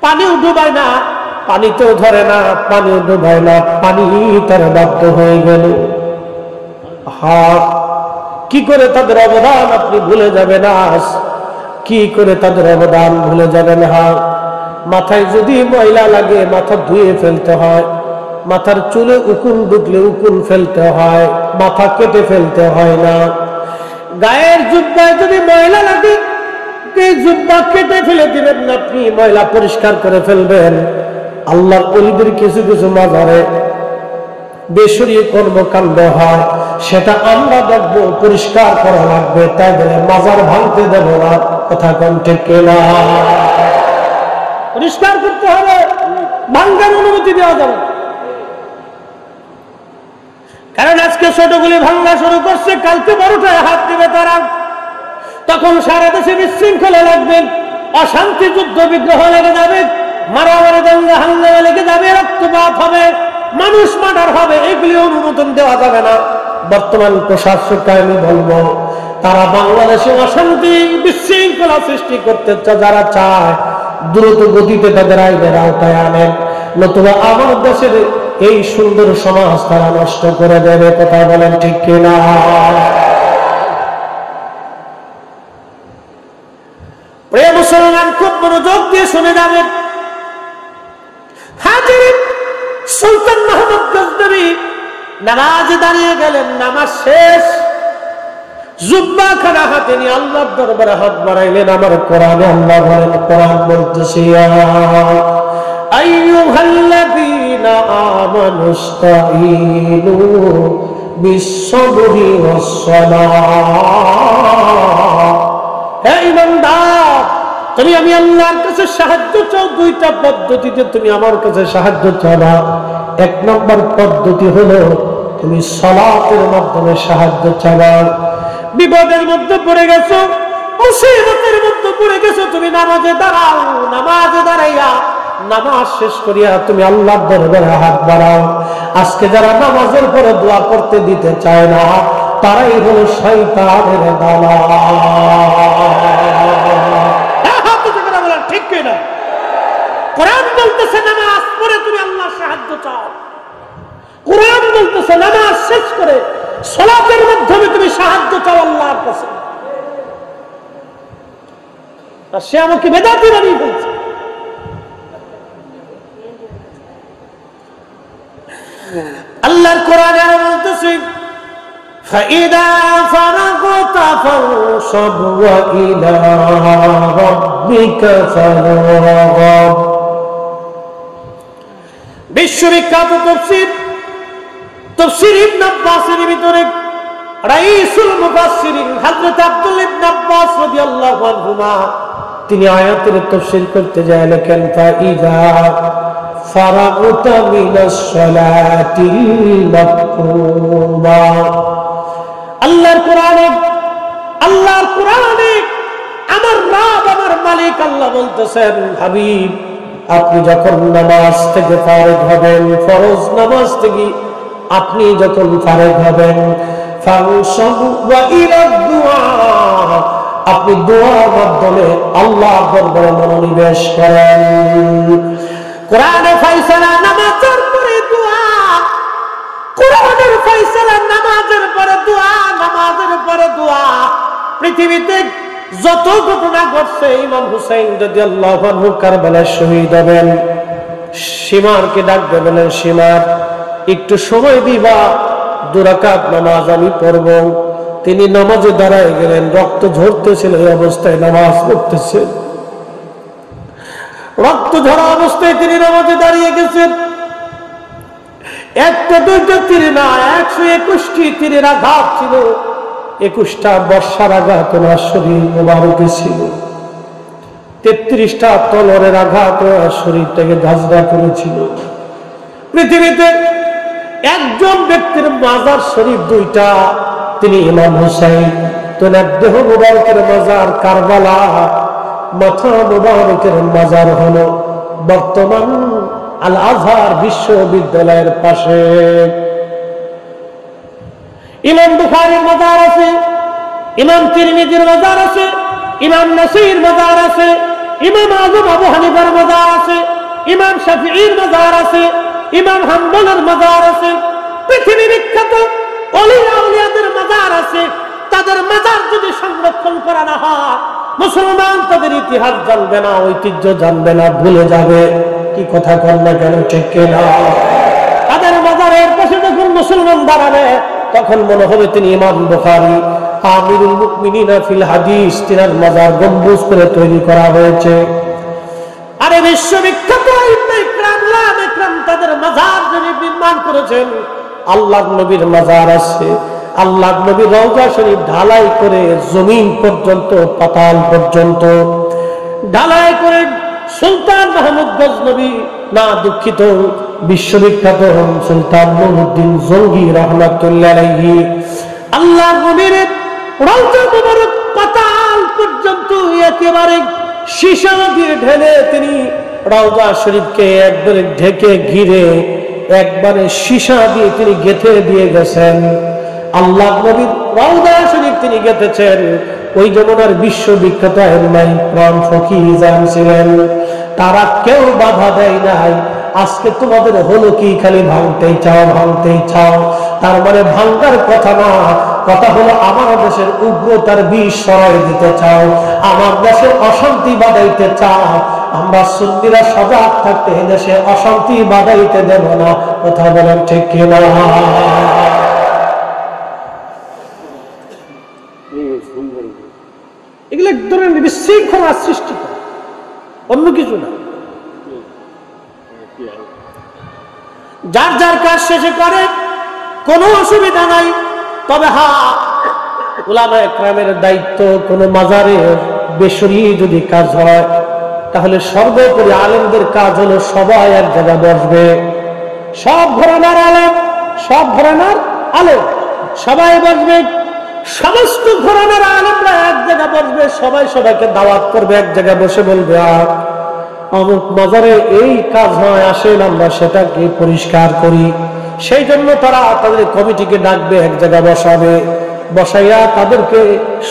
পানিও ডুবায় না, পানিতেও ধরে না, পানিও ডুবায় না, পানি তার বাধ্য হয়ে গেল। কি করে তাদের অবদান আপনি ভুলে যাবেন? আজ কি করে তাদের অবদান ভুলে যাবেন? মাথায় যদি ময়লা লাগে মাথা ধুয়ে ফেলতে হয়, মাথার চুলে উকুন ঢুকলে উকুন ফেলতে হয়, মাথা কেটে ফেলতে হয় না। গায়ের জুব্বায় যদি ময়লা লাগে এই জুব্বা কেটে ফেলে দিবেন না, আপনি ময়লা পরিষ্কার করে ফেলবেন। আল্লাহর ওলিদের কিছু কিছু মাজারে বেশরীয় কর্মকাণ্ড হয়, সেটা আমরা দেখবো, পরিষ্কার করা লাগবে, তাই বলে মাজার ভাঙতে দেব না। কথা কোন ঠিক কিনা? পরিষ্কার করতে হবে, ভাঙার অনুমতি দেওয়া যাবে। কারণ আজকে ছোটগুলি ভাঙা শুরু করছে, কালকে বড়টায় হাত দিবে তারা, তখন সারা দেশে বিশৃঙ্খলা লাগবে, অশান্তি, যুদ্ধ বিগ্রহ লেগে যাবে, মারামারি দাঙ্গা হাঙ্গামা লেগে যাবে, রক্তপাত হবে, মানুষ মার্ডার হবে। এগুলি অনুমোদন দেওয়া যাবে না। বর্তমান প্রশাসককে আমি বলবো, তারা বাংলাদেশে অশান্তি বিশৃঙ্খলা সৃষ্টি করতে যারা চায়, দ্রুত গতিতে তাদের আইনের আওতায় আনেন, নতুবা আমার দেশের এই সুন্দর সমাজ তারা নষ্ট করে দেবে। কথা বলেন ঠিক কিনা? প্রিয় মুসলমান, খুব মনোযোগ দিয়ে শুনে যাবেন। হাজির সুলতান মাহমুদ গজনবী নামাজে দাঁড়িয়ে গেলেন, নামাজ শেষ, জুব্বা খানা হাতে নিয়ে আল্লাহর দরবারে হাত বাড়াইলেন। আমার কোরআনে আল্লাহ বলেন, কোরআন বলতেছে, আইয়ুহাল্লাযীনা আমানুস্তাঈনু বিস-সাবরি ওয়াস-সালাহ। হে ঈমানদার, তুমি আমি আল্লাহর কাছে সাহায্য চাও। দুইটা পদ্ধতিতে তুমি আমার কাছে সাহায্য চাও। এক নম্বর পদ্ধতি হলো তুমি সালাতের মাধ্যমে সাহায্য চাও। বিপদের মধ্যে পড়ে গেছো, মুসিবতের মধ্যে পড়ে গেছো, তুমি নামাজে দাঁড়াও, নামাজে দাঁড়াইয়া নামাজ শেষ করিয়া তুমি আল্লাহর দরবারে হাত বাড়াও। আজকে যারা নামাজের পরে দোয়া করতে দিতে চায় না, তারাই হলো শয়তানের দালাল। ঠিক কিনা? কোরআন বলতেছে নামাজ পড়ে তুমি আল্লাহর সাহায্য চাও। কোরআন বলতেছে নামাজ শেষ করে সালাতের মাধ্যমে তুমি সাহায্য চাও আল্লাহর কাছে। আর সে আমাকে বেদাতি বানিয়ে বলছে। আল্লাহর কোরআন আর বলতেছে, فَإِذَا فَرَغْتَ فَانصَبْ وَإِلَى رَبِّكَ فَارْغَب। বিশ্ববিখ্যাত তাফসীর ইবনে আব্বাসের ভিতরে রাইসুল মুফাসসিরিন হযরত আব্দুল্লাহ ইবনে আব্বাস রাদিয়াল্লাহু আনহুমা তিনি আয়াতের তাফসীর করতে যায় লেখেন, فَإِذَا فَرَغْتَ مِنَ الصَّلَاةِ الْمَكْتُوبَةِ। আল্লাহর কোরআনে আমার রব, আমার মালিক আল্লাহ বলতেছেন, হাবিব আপনি যখন নামাজ থেকে ফারেগ হবেন, ফরজ নামাজ থেকে আপনি যখন ফারেগ হবেন, ফানসাবু ওয়া ইলা দুআ, আপনি দোয়ার মাধ্যমে আল্লাহর দরবারে মনোনিবেশ করেন। কোরআনে ফয়সালা নামাজের পরে দোয়া, কোরআনের ফয়সালা নামাজের পরে দোয়া, নামাজের পরে দোয়া। পৃথিবীতে যত ঘটনা ঘটছে, ইমাম হুসাইন রাদিয়াল্লাহু আনহু কারবালায় শহীদ হবেন, সীমারকে ডাক দেবেন, সীমার একটু সময় দিবা, 2 রাকাত নামাজ আমি পড়ব। তিনি নামাজে দাঁড়ায় গেলেন, রক্ত ঝরতেছিল, এই অবস্থায় নামাজ পড়তেছেন। রক্ত ঝরা অবস্থায় তিনি নামাজে দাঁড়িয়ে গেছেন। একটা দুইটা তীর না, 121টি তীরের আঘাত ছিল। 21টা বর্ষার আঘাত ওনার শরীর মোবারকে ছিল। 33টা তলোয়ারের আঘাত ওনার শরীরটাকে ঝাঁঝরা করেছিল। পৃথিবীতে একজন ব্যক্তির মাজার শরীফ 2টা, তিনি ইমাম হুসাইন। তোনার দেহ মোবারকের মাজার কারবালা, মাথা মোবারকের মাজার হলো বর্তমান আল আজহার বিশ্ববিদ্যালয়ের পাশে। ইমাম বুখারীর মাজার আছে, ইমাম তিরমিজির মাজার আছে, ইমাম নাসাঈর মাজার আছে, ইমাম আযম আবু হানিফার মাজার আছে, ইমাম শাফিঈর মাজার আছে, ইমাম হাম্বলের মাজার আছে, পৃথিবী বিখ্যাত ওলিয়া উলিয়াদের মাজার আছে। তাদের মাজার যদি সংরক্ষণ করা না হয়, মুসলমান তাদের ইতিহাস জানবে না, ঐতিহ্য জানবে না, ভুলে যাবে। কি কথা কর না কেন, ঠিক কিনা? তাদের মাজারের পাশে যখন মুসলমান দাঁড়াবে, তখন মনে হবে তিনি ইমাম বুখারী, আমিরুল মুমিনিন ফিল হাদিস, তিনার মাজার গম্বুজ করে তৈরি করা হয়েছে। আরে বিশ্ববিখ্যাত ইমাম ইকরাম উলামা ইকরাম তাদের মাজার যিনি নির্মাণ করেছেন, আল্লাহর নবীর মাজার আছে। আল্লাহর নবী রওজা শরীফ ঢালাই করে জমিন পর্যন্ত, পাতাল পর্যন্ত ঢালাই করে সুলতান মাহমুদ গজনবী, না দুঃখিত, বিশ্ববিখ্যাত সুলতান নুরউদ্দিন জঙ্গি রাহমাতুল্লাহ আলাইহি, আল্লাহর নবীর রওজা মুবারক পাতাল পর্যন্ত একেবারে সীসা দিয়ে ঢেলে তিনি রওজা শরীফকে একবারে ঢেকে ঘিরে একবারে সীসা দিয়ে তিনি গেঁথে দিয়ে গেছেন। আল্লাহর নবীর রওজা শরীফ তিনি গেঁথেছেন। ওই জমানার বিশ্ববিখ্যাত ইমাম ইকরাম ফকিহ ছিলেন, তারা কেউ বাধা দেয় নাই। আজকে তোমাদের হলো কি, খালি ভাঙতেই চাও, ভাঙতেই চাও। তার মানে ভাঙার কথা না, কথা হলো আমার দেশের উগ্রতার বিষ সরাই দিতে চাও, আমার দেশে অশান্তি বাঁধাইতে চাও। আমরা সুন্নিরা সজাগ থাকতে দেশে অশান্তি বাঁধাইতে দেব না। কথা বলেন ঠিক কিনা? এগুলো এক ধরনের বিশৃঙ্খলা সৃষ্টি করে, অন্য কিছু না। যার যার কাজ শেষে করে, কোনো অসুবিধা নাই। তবে হ্যাঁ, উলামা ইকরামের দায়িত্ব, কোনো মাজারে বেসরি যদি কাজ হয়, তাহলে সর্বোপরি আলেমদের কাজ হলো সবাই এক জায়গায় বসবে। সব ঘরানার আলেম, সব ঘরানার আলেম সবাই বসবে। সমস্ত ঘরানার আলেমরা এক জায়গায় বসবে, সবাই সবাইকে দাওয়াত করবে, এক জায়গায় বসে বলবে, অমুক মাজারে এই কাজ হয়, আসেন আমরা সেটাকে পরিষ্কার করি। সেই জন্য তারা তাদের কমিটিকে ডাকবে, এক জায়গায় বসাবে, বসাইয়া তাদেরকে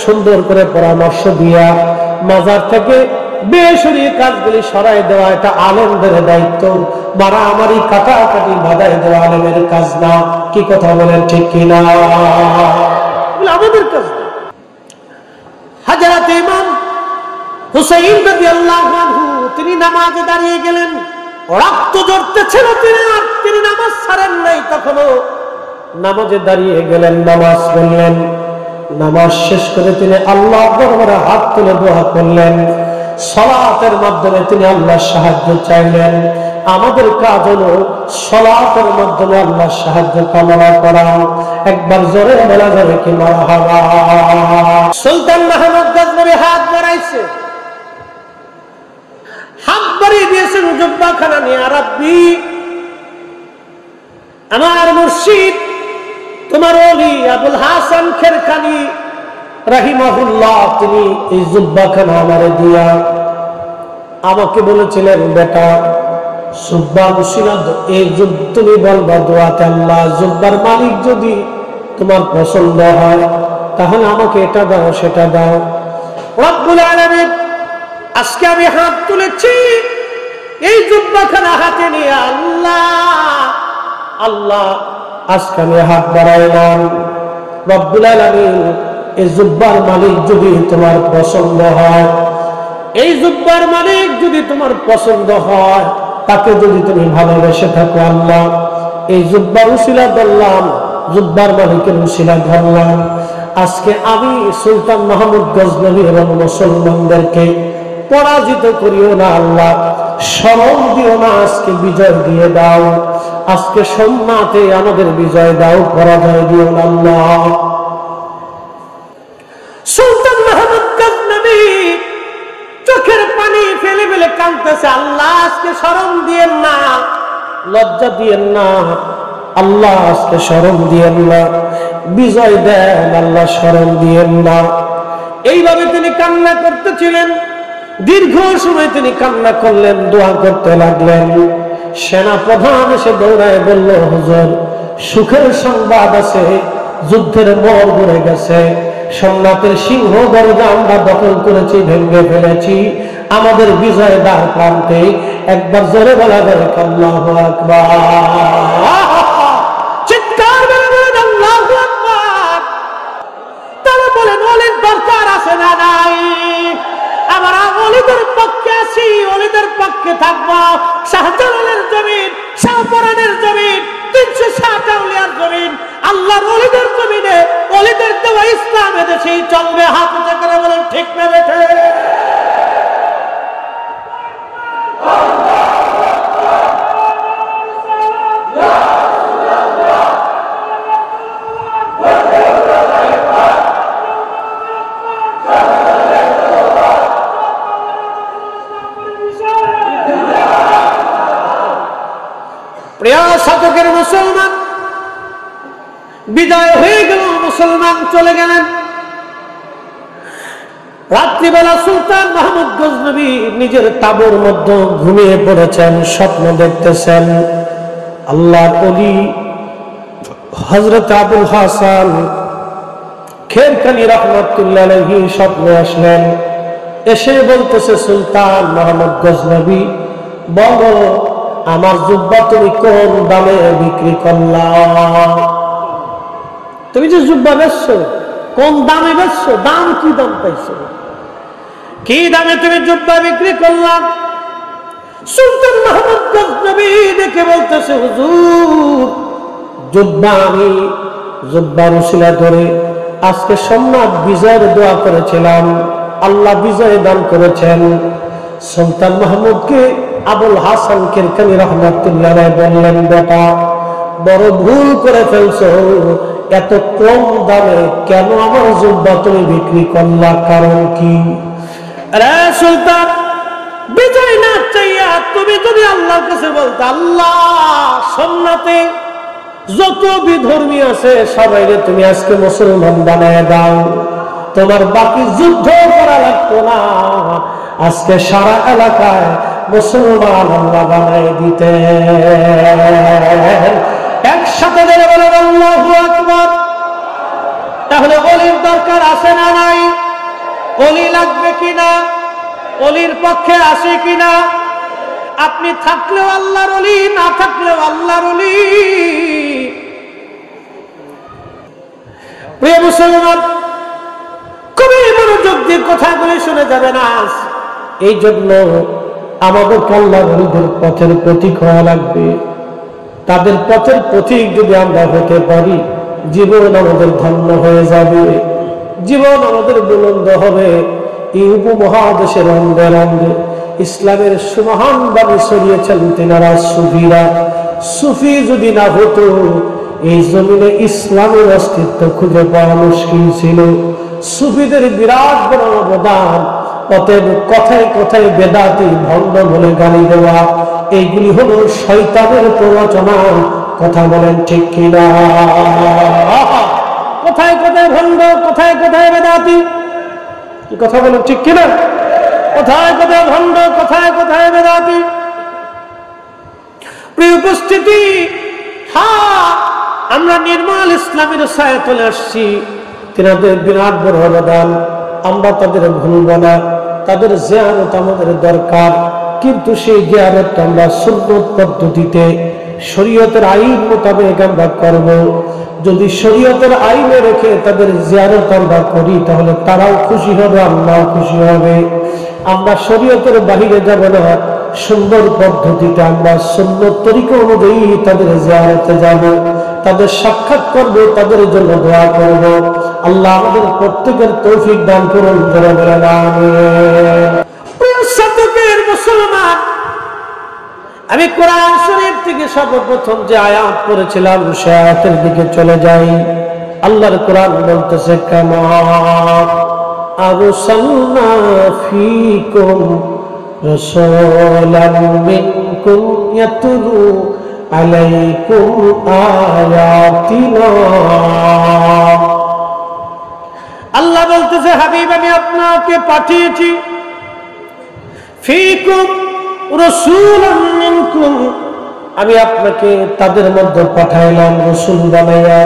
সুন্দর করে পরামর্শ দিয়া মাজার থেকে বেসরকারি কাজগুলি সরাই দেওয়া, এটা আলেমদের দায়িত্ব। মারামারি কাটাকাটি বাধাই দেওয়া আলেমের কাজ না। কি কথা বলেন, ঠিক কিনা? আমাদের কাজ না। হযরত ইমাম হুসাইন রাদিয়াল্লাহু আনহু তিনি নামাজে দাঁড়িয়ে গেলেন, রক্ত ঝরতেছিল, তিনি নামাজ ছাড়েন নাই, তখনও নামাজে দাঁড়িয়ে গেলেন, নামাজ পড়লেন। নামাজ শেষ করে তিনি আল্লাহর দরবারে হাত তুলে দোয়া করলেন। সালাতের মাধ্যমে তিনি আল্লাহর সাহায্য চাইলেন। আমাদের কাজ হলো সালাতের মাধ্যমে আল্লাহর সাহায্য কামনা করা। একবার জোরে বলা যাবে কি মারহাবা? সুলতান মাহমুদ গজনবী হাত বাড়াইছে, হাত বাড়িয়ে দিয়েছেন জুব্বাখানা নিয়ে। রাব্বি, আমার মুর্শিদ, তোমার ওলি আবুল হাসান খেরখানি রাহিমাহুল্লাহ, তিনি এই জুব্বাখানা আমারে দিয়া আমাকে বলেছিলেন, বেটা জুব্বা মুসিরাদ, এই তুমি বলবা দোয়াতে, আল্লাহ জুব্বার মালিক যদি তোমার পছন্দ হয় তাহলে আমাকে এটা দাও, সেটা দাও। রব্বুল আলামিন, আজকে আমি হাত তুলেছি এই জুব্বাখানা হাতে নিয়ে, আল্লাহ আজকে আমি হাত বাড়াইলাম। রব্বুল আলামিন, এই জুব্বার মালিক যদি তোমার পছন্দ হয়, এই জুব্বার মালিক যদি তোমার পছন্দ হয়, তাকে যদি তুমি ভালোবেসে থাকো, আল্লাহ এই জুব্বার উসিলা ধরলাম, জুব্বার মালিকের উসিলা ধরলাম। আজকে আমি সুলতান মাহমুদ গজনবী এবং মুসলমানদেরকে পরাজিত করিও না আল্লাহ, শরম দিও না, আজকে বিজয় দিয়ে দাও। আজকে সোমনাথে আমাদের বিজয় দাও, পরাজয় দিও না আল্লাহ। সুলতান মাহমুদ গজনবী চোখের পানি ফেলে ফেলে কাঁদতেছে, আল্লাহ আজকে শরম দিয়েন না, লজ্জা দিয়েন না, আল্লাহ আজকে শরম দিয়েন না, বিজয় দেন আল্লাহ, শরম দিয়েন না। এইভাবে তিনি কান্না করতেছিলেন। দীর্ঘ সময় তিনি কান্না করলেন, দোয়া করতে লাগলেন। সেনা প্রধান এসে দৌড়ায় বলল, হুজুর সুখের সংবাদ আছে, যুদ্ধের মোড় ঘুরে গেছে, সোমনাথের সিংহ দরজা আমরা দখল করেছি, ভেঙে ফেলেছি। আমাদের বিজয় দ্বার প্রান্তে। একবার জোরে বলা যাবে আল্লাহু আকবার, চিৎকার করে বলেন আল্লাহু আকবার। তারা বলেন ওলির দরকার আছে না নাই? আমরা ওলিদের পক্ষে আছি, ওলিদের পক্ষে থাকবো। শাহজালালের জমিন, শাহপরানের জমিন, 360 আউলিয়ার জমিন, আল্লাহর ওলিদের জমিনে ওলিদের দেওয়া ইসলাম এদেশেই চলবে। হাত উঁচা করে বলেন ঠিক না বেঠে? প্রিয় শতকের মুসলমান, বিদায় হয়ে গেল, মুসলমান চলে গেলেন। রাত্রিবেলা সুলতান মাহমুদ গজনবী নিজের তাঁবুর মধ্যে ঘুমিয়ে পড়েছেন, স্বপ্ন দেখতেছেন। আল্লাহর ওলি হযরত আবুল হাসান খেরকানি রাহমাতুল্লাহ আলাইহি স্বপ্নে আসলেন। এসে বলতেছে, সুলতান মাহমুদ গজনবী, বলো আমার জুব্বা তুমি কোন দামে বিক্রি করলা? তুমি যে জুব্বা বেচছো, কোন দামে বেচছো? দাম কি দাম পাইছো? কি দামে তুমি জুব্বা বিক্রি করলা? সুলতান মাহমুদ গজনবী দেখে বলতেছে, হুজুর, জুব্বা আমি জুব্বার উসিলা ধরে আজকে সম্রাট বিজয়ের দোয়া করেছিলাম, আল্লাহ বিজয় দান করেছেন। সুলতান মাহমুদকে আবুল হাসান কিরকানি রাহমাতুল্লাহ আলাইহি বললেন, বেটা বড় ভুল করে ফেলছো, এত কম দামে কেন আমার জুব্বা তুমি বিক্রি করলা? কারণ কি? আরে সুলতান, বিজয় না চাইয়া তুমি যদি আল্লাহর কাছে বলতে, আল্লাহ সোমনাথে যত বিধর্মী আছে সবাইকে তুমি আজকে মুসলমান বানায় দাও, তোমার বাকি যুদ্ধ করা লাগতো না, আজকে সারা এলাকায় মুসলমান আল্লাহ বানায় দিতে। একসাথে ধরে বলেন আল্লাহু আকবার। তাহলে ওলির দরকার আছে না নাই? ওলি লাগবে কিনা? ওলির পক্ষে আসে কিনা? আপনি থাকলেও আল্লাহর ওলি, না থাকলেও আল্লাহর ওলি। প্রিয় মুসলমান, খুবই মনোযোগ দিয়ে কথাগুলি শুনে যাবেন আজ। এই জন্য আমাদেরকে আল্লাহর ওলিদের পথের প্রতীক হওয়া লাগবে। তাদের পথের পথিক যদি আমরা হতে পারি, জীবন আমাদের ধন্য হয়ে যাবে, জীবন আমাদের বুলন্দ হবে। এই উপমহাদেশের অন্ধে অন্ধে ইসলামের সুমহান বাণী ছড়িয়েছেন তেনারা সুফিরা। সুফি যদি না হতো এই জমিনে ইসলামের অস্তিত্ব খুঁজে পাওয়া মুশকিল ছিল। সুফিদের বিরাট বড় অবদান। অতএব কথায় কথায় বেদাতি, ভণ্ড বলে গালি দেওয়া, এইগুলি হলো শয়তানের প্ররোচনা। কথা বলেন ঠিক কিনা? কথায় কথায় ভণ্ড, কথায় কথায় বেদাতি, কি কথা বলেন ঠিক কিনা? কোথায় কোথায় ভণ্ড, কোথায় কোথায় বেদাতি। প্রিয় উপস্থিতি, হ্যাঁ, আমরা নির্মল ইসলামের ছায়াতলে আসছি। তিনাদের বিরাট বড় অবদান, আমরা তাদের ভুলব না। তাদের জিয়ারত আমাদের দরকার, কিন্তু সেই জিয়ারতটা আমরা সুন্নত পদ্ধতিতে শরীয়তের আইন মোতাবেক আমরা করব। যদি শরীয়তের আইনে রেখে তাদের জিয়ারত আমরা করি, তাহলে তারাও খুশি হবে, আমরাও খুশি হবে। আমরা শরীয়তের বাহিরে যাব না, সুন্দর পদ্ধতিতে আমরা সুন্নত তরিকা অনুযায়ী তাদের জিয়ারতে যাব, তাদের সাক্ষাৎ করব, তাদের জন্য দোয়া করব। আল্লাহ আমাদের প্রত্যেকের তৌফিক দান করুন। প্রিয় শতকের মুসলমান, আমি কোরআন শরীফ থেকে সর্বপ্রথম যে আয়াত পড়েছিলাম সে আয়াতের দিকে চলে যাই। আল্লাহর কোরআন বলতেছে, কামা আরসালনা ফীকুম রাসূলাম মিনকুম ইয়াতলু আলাইকুম আয়াতিনা। আল্লাহ বলতেছে, হাবিব আমি আপনাকে পাঠিয়েছি, ফীকুম রাসূলাম মিনকুম, আমি আপনাকে তাদের মধ্যে পাঠাইলাম রাসূল বানাইয়া।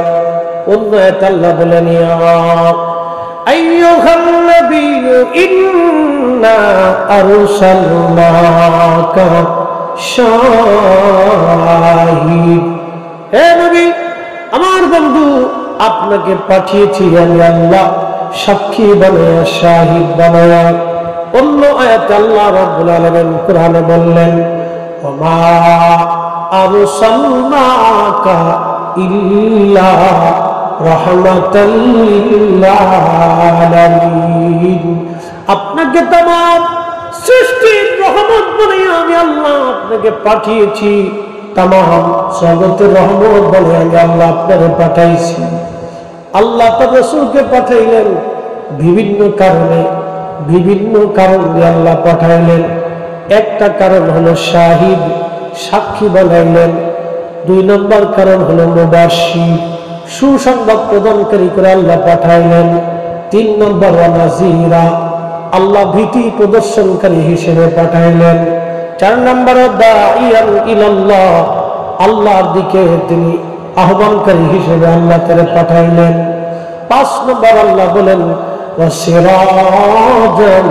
অন্য আয়াতে আল্লাহ বলেন, আইয়ুহান নাবিয়্যু ইন্না আরসালনাকা শাহিদ, হে নবী আমার বন্ধু আপনাকে পাঠিয়েছি আমি আল্লাহ সাক্ষী বানায়া শাহিদ বানায়া। অন্য আয়াতে আল্লাহ রাব্বুল আলামিন কোরআনে বললেন ওমা আরসালনাকা ইল্লা রাহমাতাল লিল আলামিন, আপনাকে तमाम সৃষ্টির রহমত বলে আমি আল্লাহ আপনাকে পাঠিয়েছি, तमाम জগতের রহমত বলে আমি আল্লাহ আপনাকে পাঠাইছি। আল্লাহ তার রাসূলকে পাঠাইলেন বিভিন্ন কারণে, বিভিন্ন কারণ দিয়ে আল্লাহ পাঠাইলেন। একটা কারণ হলো শাহিদ, সাক্ষী বানাইলেন। 2 নম্বর কারণ হলো মুবাশশির, সুসংবাদ প্রদানকারী করে আল্লাহ পাঠাইলেন। 3 নম্বর নাযীরা, আল্লাহ ভীতি প্রদর্শনকারী হিসেবে পাঠাইলেন। 4 নম্বর দাঈয়ান ইলাল্লাহ, আল্লাহর দিকে তিনি আহ্বানকারী হিসেবে আল্লাহ তারে পাঠাইলেন। 5 নম্বর আল্লাহ বলেন ওয়াসিরাজান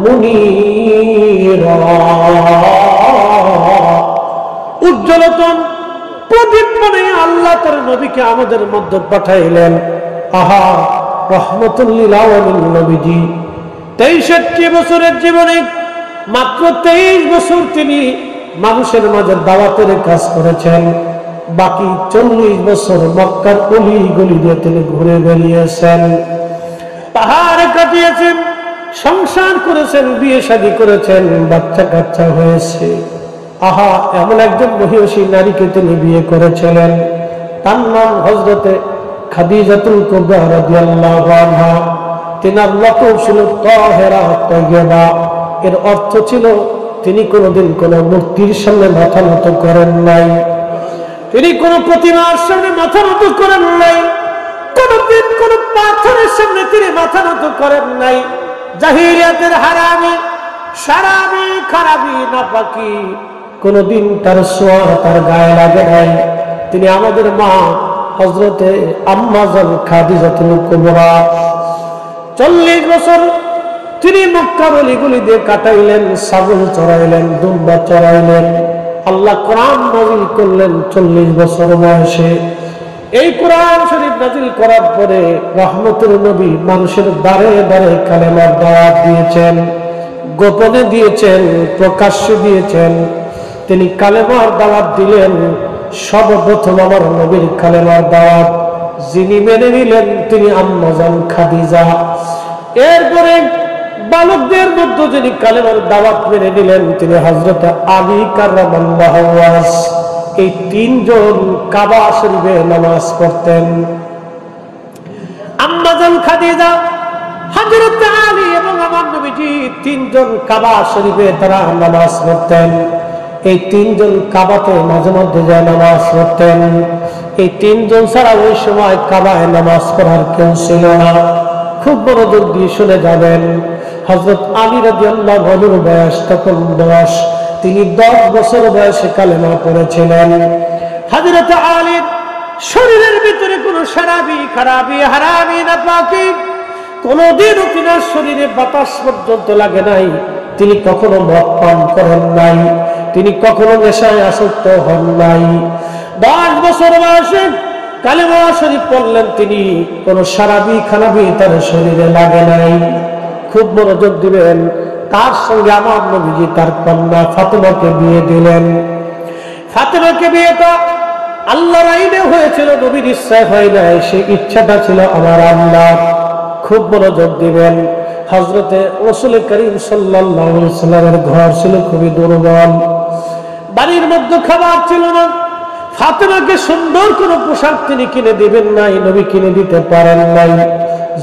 মুনীরা, উজ্জ্বলতম প্রদীপ বানিয়ে আল্লাহ তার নবীকে আমাদের মধ্যে পাঠাইলেন। আহা রহমাতুল লিল আলামিন নবীজি 63 বছরের জীবনে মাত্র 23 বছর তিনি মানুষের মাঝে দাওয়াতের কাজ করেছেন। বাকি 40 বছর মক্কার অলি গলি দিয়ে তিনি ঘুরে বেরিয়েছেন, পাহাড়ে কাটিয়েছেন, সংসার করেছেন, বিয়ে শাদী করেছেন, বাচ্চা কাচ্চা হয়েছে। আহা এমন একজন মহিষী নারীকে তিনি বিয়ে করেছিলেন, তার নাম হযরতে খাদিজাতুল কুবরা রাদিয়াল্লাহু আনহা। তিনার লকব ছিল তাহেরা তাইয়্যিবা, এর অর্থ ছিল তিনি কোনোদিন কোনো মূর্তির সামনে মাথা নত করেন নাই, তিনি কোনো প্রতিমার সামনে মাথা নত করেন নাই, কোনোদিন কোনো পাথরের সামনে তিনি মাথা নত করেন নাই। জাহিলিয়াতের হারামি সারামি খারাপি নাপাকি কোনোদিন তার ছোঁয়া তার গায়ে লাগে নাই। তিনি আমাদের মা হযরতে আম্মা জান খাদিজাতুল কুবরা 40 বছর তিনি মক্কার অলিগলি দিয়ে কাটাইলেন, ছাগল চড়াইলেন, দুম্বা চড়াইলেন। আল্লাহ কোরআন নাযিল করলেন 40 বছর বয়সে। এই কোরআন শরীফ নাযিল করার পরে রহমতের নবী মানুষের দ্বারে দ্বারে কালেমার দাওয়াত দিয়েছেন, গোপনে দিয়েছেন, প্রকাশ্যে দিয়েছেন। তিনি কালেমার দাওয়াত দিলেন। সর্বপ্রথম আমার নবীর কালেমার দাওয়াত যিনি মেনে নিলেন তিনি আম্মা জান খাদিজা। এরপরে বালকদের মধ্যে যিনি কালেমার দাওয়াত মেনে নিলেন তিনি হযরত আলী কাররামাল্লাহু ওয়াজ। এই 3 জন কাবা শরীফে নামাজ পড়তেন। আম্মা জান খাদিজা, হযরত আলী এবং আমার নবীজি 3 জন কাবা শরীফে তারা নামাজ পড়তেন। এই 3 জন কাবাতে মাঝে মধ্যে যায় নামাজ পড়তেন। এই 3 জন ছাড়া ওই সময় কাবায় নামাজ পড়ার কেউ ছিল না। খুব মনোযোগ দিয়ে শুনে যাবেন। হযরত আলী রাদিয়াল্লাহু আনহুর বয়স তখন 10, তিনি 10 বছর বয়সে কালেমা পড়েছিলেন। হযরত আলীর শরীরের ভিতরে কোনো শরাবি খারাপি হারামি নাপাকি কোনোদিনও তিনার শরীরে বাতাস পর্যন্ত লাগে নাই। তিনি কখনো মদ পান করেন নাই, তিনি কখনো নেশায় আসক্ত হন নাই। 10 বছর বয়সে কালেমা শরীফ পড়লেন তিনি, কোনো শরাবি খারাপি তার শরীরে লাগে নাই। খুব মনোযোগ দিবেন। তার সঙ্গে আমার নবীজি তার কন্যা ফাতেমাকে বিয়ে দিলেন। ফাতেমাকে বিয়েটা আল্লাহর আইনে হয়েছিল, নবীর ইচ্ছায় হয় নাই, সেই ইচ্ছাটা ছিল আমার আল্লাহর। খুব মনোযোগ দিবেন। হযরতে রাসূল করিম সাল্লাল্লাহু আলাইহি ওয়াসাল্লামের ঘর ছিল খুবই দুর্বল, বাড়ির মধ্যে খাবার ছিল না। ফাতেমাকে সুন্দর কোনো পোশাক তিনি কিনে দিবেন নাই, নবী কিনে দিতে পারেন নাই।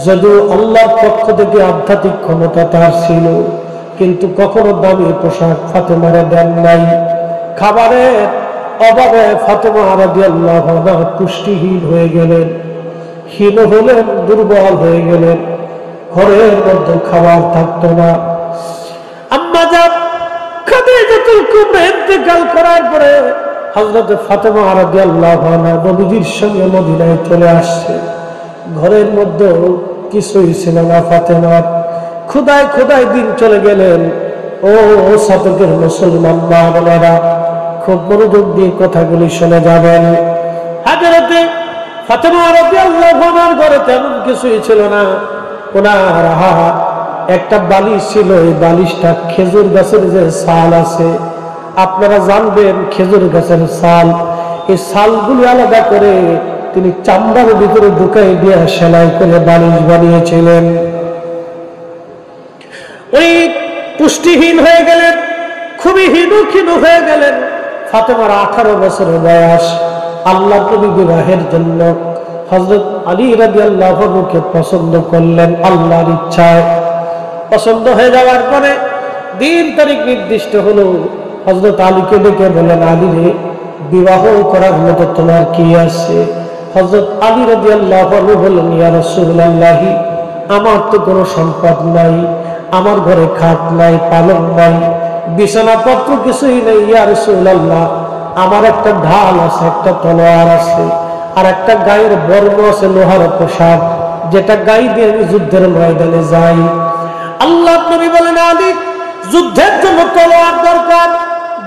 যদিও আল্লাহর পক্ষ থেকে আধ্যাত্মিক ক্ষমতা তার ছিল, কিন্তু কখনো দামি পোশাক ফাতেমারে দেন নাই। খাবারের অভাবে ফাতেমা রাদিয়াল্লাহু আনহা পুষ্টিহীন হয়ে গেলেন, হীন হলেন, দুর্বল হয়ে গেলেন। ঘরের মধ্যে খাবার থাকতো না। আম্মা জান খাদিজাতুল কুবরা ইন্তেকাল করার পরে হযরত ফাতেমা রাদিয়াল্লাহু আনহা নবীজির সঙ্গে মদিনায় চলে আসছে। ঘরের মধ্যে কিছুই ছিল না ফাতেমার। খোদায় খোদায় দিন চলে গেলেন। ও শতকের মুসলমান মা বোনেরা, খুব মনোযোগ দিয়ে কথাগুলি শুনে যাবেন। হযরতে ফাতেমা রাদিয়াল্লাহু আনহার ঘরে তেমন কিছুই ছিল না। ওনার একটা বালিশ ছিল, এই বালিশটা খেজুর গাছের যে ছাল আছে, আপনারা জানবেন খেজুর গাছের ছাল, এই ছালগুলি আলাদা করে তিনি চামড়ার ভিতরে ঢুকাই দিয়ে সেলাই করে বালিশ বানিয়েছিলেন। ওই পুষ্টিহীন হয়ে গেলেন, খুবই হীন হয়ে গেলেন। ফাতেমার 18 বছরের বয়স। আল্লাহ নবী বিবাহের জন্য হযরত আলী রাদিয়াল্লাহু আনহুকে পছন্দ করলেন আল্লাহর ইচ্ছায়। পছন্দ হয়ে যাওয়ার পরে দিন তারিখ নির্দিষ্ট হলো। হযরত আলীকে ডেকে বলেন, আলী রে, বিবাহ করার মতো তোমার কি আছে? হযরত আলী রাদিয়াল্লাহু আনহু বললেন, ইয়া রাসূলুল্লাহ, আমার তো কোনো সম্পদ নাই, আমার ঘরে খাট নাই, পালং নাই, বিছানাপত্র কিছুই নেই। ইয়া রাসূলুল্লাহ, আমার একটা ঢাল আছে, একটা তলোয়ার আছে, আর একটা গায়ের বর্ম আছে, লোহার পোশাক, যেটা গায়ে দিয়ে আমি যুদ্ধের ময়দানে যাই। আল্লাহ নবী বলেন, আলী, যুদ্ধের জন্য তলোয়ার দরকার,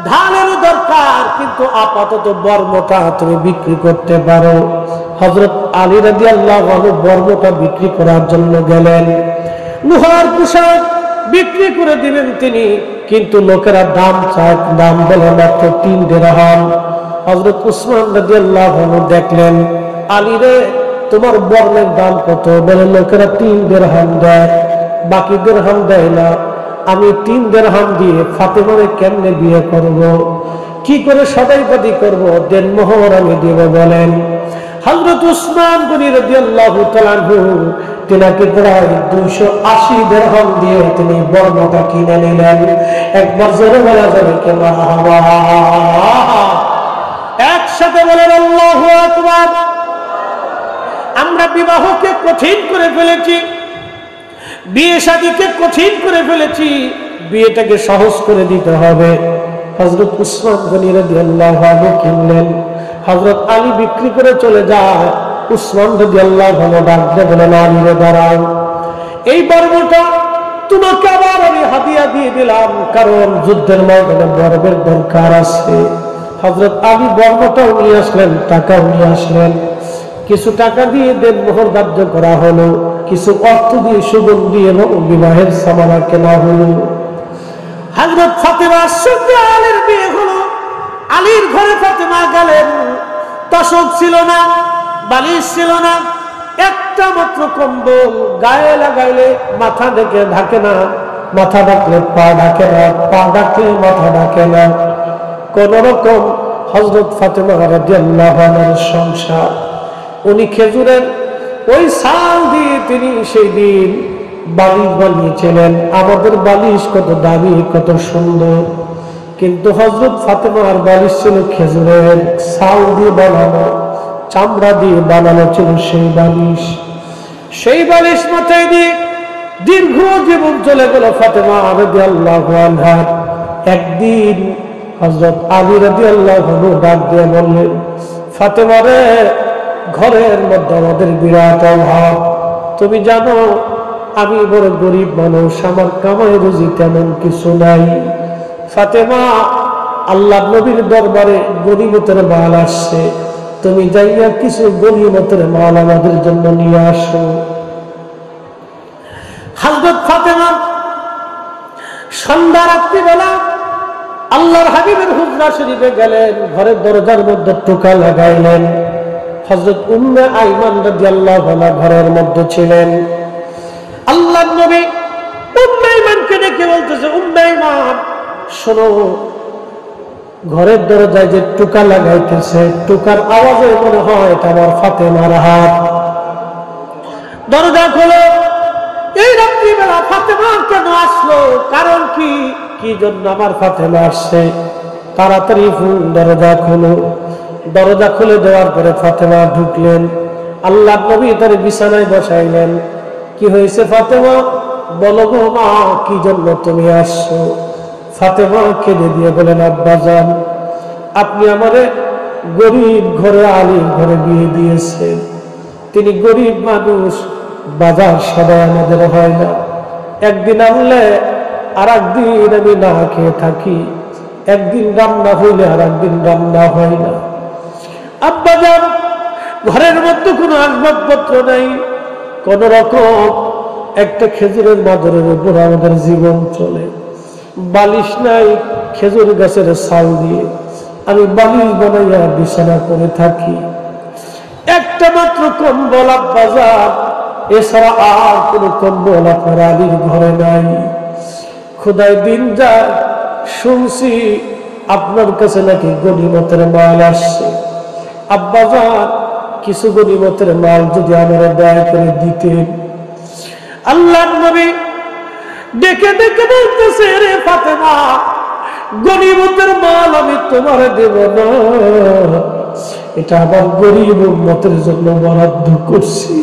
ঢালেরও দরকার, কিন্তু আপাতত বর্মটা তুমি বিক্রি করতে পারো। হযরত আলী রাদিয়াল্লাহু আনহু বর্মটা বিক্রি করার জন্য গেলেন। লোহার পোশাক বিক্রি করে দিলেন তিনি, কিন্তু লোকেরা দাম চায়, দাম বলে মাত্র 3 দিরহাম। হযরত উসমান রাদিয়াল্লাহু আনহু দেখলেন, আলী রে, তোমার বর্মের দাম কত? বলে লোকেরা 3 দিরহাম দেয়, বাকি দিরহাম দেয় না। আমি 3 দিরহাম দিয়ে ফাতেমারে কেমনে বিয়ে করব? কি করে সদাইপাতি করব? দেনমোহর আমি দেব বলেন। হযরত উসমান গনি রাদিয়াল্লাহু তাআলা আনহু তিনাকে প্রায় 280 দিরহাম দিয়ে তিনি বর্মটা কিনে নিলেন। একবার জোরে বলা যাবে কে মারহাবা? একসাথে বলেন আল্লাহু আকবার। আমরা বিবাহকে কঠিন করে ফেলেছি, বিয়ে শাদীকে কঠিন করে ফেলেছি, বিয়েটাকে সহজ করে দিতে হবে। হযরত উসমান গনি রাদিয়াল্লাহু আনহু কিনলেন, হযরত আলী বিক্রি করে চলে যায়। উসমান রাদিয়াল্লাহু আনহু ডাক দিয়ে বলেন, আলী রে, দাঁড়াও, এই বর্মটা তোমাকে আবার আমি হাদিয়া দিয়ে দিলাম, কারণ যুদ্ধের ময়দানে বর্মের দরকার আছে। হযরত আলী বর্মটাও নিয়ে আসলেন, টাকাও নিয়ে আসলেন। কিছু টাকা দিয়ে দেনমোহর ধার্য করা হলো, কিছু অর্থ দিয়ে সুগন্ধি এবং বিবাহের সামানা কেনা হলো। হযরত ফাতেমার সঙ্গে আলীর বিয়ে হলো। আলীর ঘরে ফাতেমা গেলেন। তোশক ছিল না, বালিশ ছিল না, একটা মাত্র কম্বল, গায়ে লাগাইলে মাথা ঢাকে না, মাথা ঢাকলে পা ঢাকে না, পা ঢাকলে মাথা ঢাকে না। কোন রকম হযরত ফাতেমা রাদিয়াল্লাহু আনহার সংসার। উনি খেজুরের ওই ছাল দিয়ে তিনি সেই দিন বালিশ বানিয়েছিলেন। আমাদের বালিশ কত দামি, কত সুন্দর, কিন্তু হযরত ফাতেমার বালিশ ছিল খেজুরের ছাল দিয়ে বানানো, চামড়া দিয়ে বানানো ছিল সেই বালিশ। সেই বালিশ মাথায় দিয়ে দীর্ঘ জীবন চলে গেল ফাতেমা রাদিয়াল্লাহু আনহা। একদিন হযরত আলী রাদিয়াল্লাহু আনহু ডাক দিয়ে বললেন, ফাতেমা রে, ঘরের মধ্যে আমাদের বিরাট অভাব, তুমি জানো আমি বড় গরিব মানুষ, আমার কামাই রুজি তেমন কিছু নাই। ফাতেমা, আল্লাহ নবীর দরবারে গনিমতের মাল আসছে, তুমি যাইয়া কিছু গনিমতের মাল আমাদের জন্য নিয়ে আসো। হযরত ফাতেমা সন্ধ্যা রাত্রিবেলা আল্লাহর হাবিবের হুজরা শরীফে গেলেন, ঘরের দরজার মধ্যে টোকা লাগাইলেন। হযরত উম্মে আইমান রাদিয়াল্লাহু আনহা ঘরের মধ্যে ছিলেন। আল্লাহর নবী উম্মে আইমানকে ডেকে বলতেছে, উম্মে আইমান শোনো, ঘরের দরজায় যে টোকা লাগাইতেছে, টোকার আওয়াজে মনে হয় এটা আমার ফাতেমার হাত। দরজা খোলো। এই রাত্রিবেলা ফাতেমা কেন আসলো? কারণ কি, কি জন্য আমার ফাতেমা আসছে? তাড়াতাড়ি দরজা খোলো। দরজা খুলে দেওয়ার পরে ফাতেমা ঢুকলেন। আল্লাহ নবী তার বিছানায় বসাইলেন। কি হয়েছে ফাতেমা? বলো গো মা, কি জন্য তুমি আসছো? ফাতেমা কেঁদে দিয়ে বলেন, আব্বাজান, আপনি আমারে গরিব ঘরে আলীর ঘরে বিয়ে দিয়েছেন। তিনি গরিব মানুষ, বাজার সবাই আমাদের হয় না, একদিন আনলে আর একদিন আমি না খেয়ে থাকি, একদিন রান্না হইলে আর একদিন রান্না হয় না। আব্বাজান ঘরের মধ্যে কোনো আসবাবপত্র নাই, কোন রকম একটা খেজুরের মাদরের উপর আমাদের জীবন চলে। বালিশ নাই, খেজুর গাছের ছাল দিয়ে আমি বালিশ বানাইয়া বিছানা করে থাকি। একটা মাত্র কম্বল আব্বাজান, এছাড়া আর কোনো কম্বল আপনার আলীর ঘরে নাই। খোদায় দিন যায় শুনছি আপনার কাছে নাকি গনিমতের মাল আসছে। আব্বাজান কিছু গনিমতের মাল যদি আমরা দয়া করে দিতেন। আল্লাহর নবী ডেকে ডেকে বলতেছে, রে ফাতেমা, গনিমতের মাল আমি তোমার দেব না, এটা আমার গরিব উম্মতের জন্য বরাদ্দ করছি।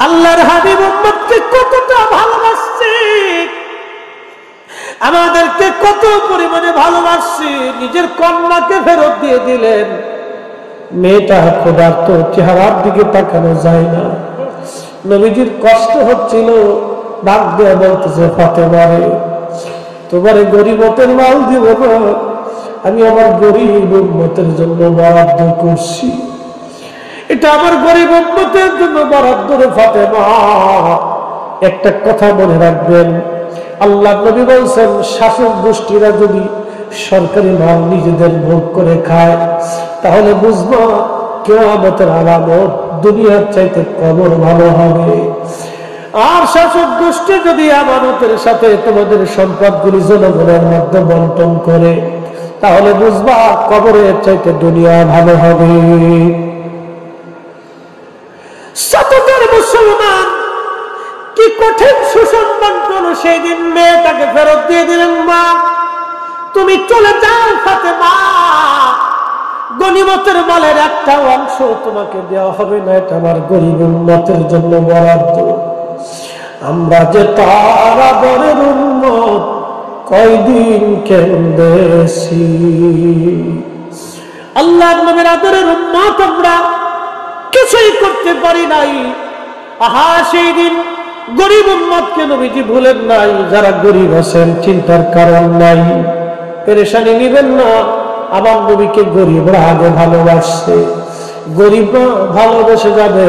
আল্লাহর হাবিব উম্মতকে কতটা ভালোবাসছে, আমাদেরকে কত পরিমাণে ভালোবাসছে, নিজের কন্যাকে ফেরত দিয়ে দিলেন। মেয়েটা ক্ষুধার্ত, চেহারার দিকে তাকানো যায় না। নবীজির কষ্ট হচ্ছিল, ডাক দেয়া বলতেছে, ফাতেমা রে, তোমারে গরিবতের মাল দিব না, আমি আমার গরিব উম্মতের জন্য বরাদ্দ করছি, এটা আমার গরিব উম্মতের জন্য বরাদ্দ রে ফাতেমা। একটা কথা মনে রাখবেন, আল্লাহ নবী বলছেন, শাসক গোষ্ঠীরা যদি সরকারি মাল নিজেদের ভোগ করে খায়, তাহলে বুঝবো কিয়ামতের আলামত, দুনিয়ার চাইতে কবর ভালো হবে। আর শাসক গোষ্ঠী যদি আমানতের সাথে তোমাদের সম্পদগুলি জনগণের মধ্যে বন্টন করে, তাহলে বুঝবা কবরের চাইতে দুনিয়া ভালো হবে। শতকের মুসলমান কি কঠিন শোষণ বন্টন, সেই দিন মেয়েটাকে ফেরত দিয়ে দিলেন। মা তুমি চলে যাও ফাতেমা, গনিমতের মালের একটা অংশ তোমাকে দেওয়া হবে না, এটা আমার গরিব উম্মতের জন্য বরাদ্দ। আমরা যে তারা বরের উম্মত, কয়দিন কেন্দেছি। আল্লাহর নবীর আদরের উম্মত আমরা কিছুই করতে পারি নাই। আহা, সেই দিন গরিব উম্মতকে নবীজি ভুলেন নাই। যারা গরিব আছেন চিন্তার কারণ নাই, পেরেশানি নিবেন না। আমার নবীকে গরিবরা আগে ভালোবাসছে, গরিবরা ভালোবেসে যাবে।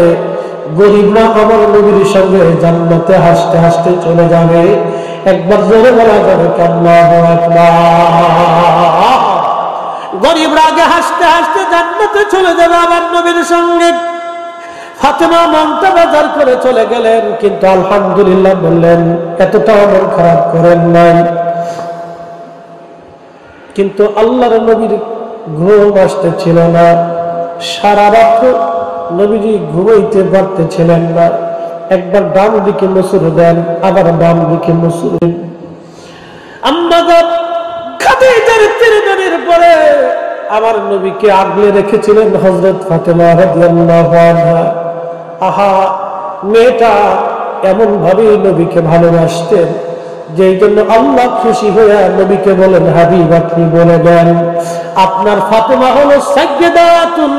গরিবরা আমার নবীর সঙ্গে জান্নাতে হাসতে হাসতে চলে যাবে। একবার জোরে বলা যাবে আল্লাহু আকবার। গরিবরা আগে হাসতে হাসতে জান্নাতে চলে যাবে আমার নবীর সঙ্গে। ফাতেমা মনটা বাজার করে চলে গেলেন, কিন্তু আলহামদুলিল্লাহ বললেন, এতটা মন খারাপ করেন নাই। কিন্তু আল্লাহর নবীর ঘুম আসতেছিল না, সারা রাত নবীজি ঘুমাইতে পারতেছিলেন না। একবার ডান দিকে মুসুর দেন, আবার বাম দিকে মুসুর দেন। আম্মা খাদিজার তিরদানির পরে আমার নবীকে আগলে রেখেছিলেন হযরত ফাতেমা রাদিয়াল্লাহু আনহা। আহা, মেয়েটা এমন ভাবে নবীকে ভালোবাসতেন, যেই জন্য আল্লাহ খুশি হয়ে নবীকে বলেন, হাবিব আপনি বলে দেন, আপনার ফাতেমা হলো সাইয়্যিদাতুন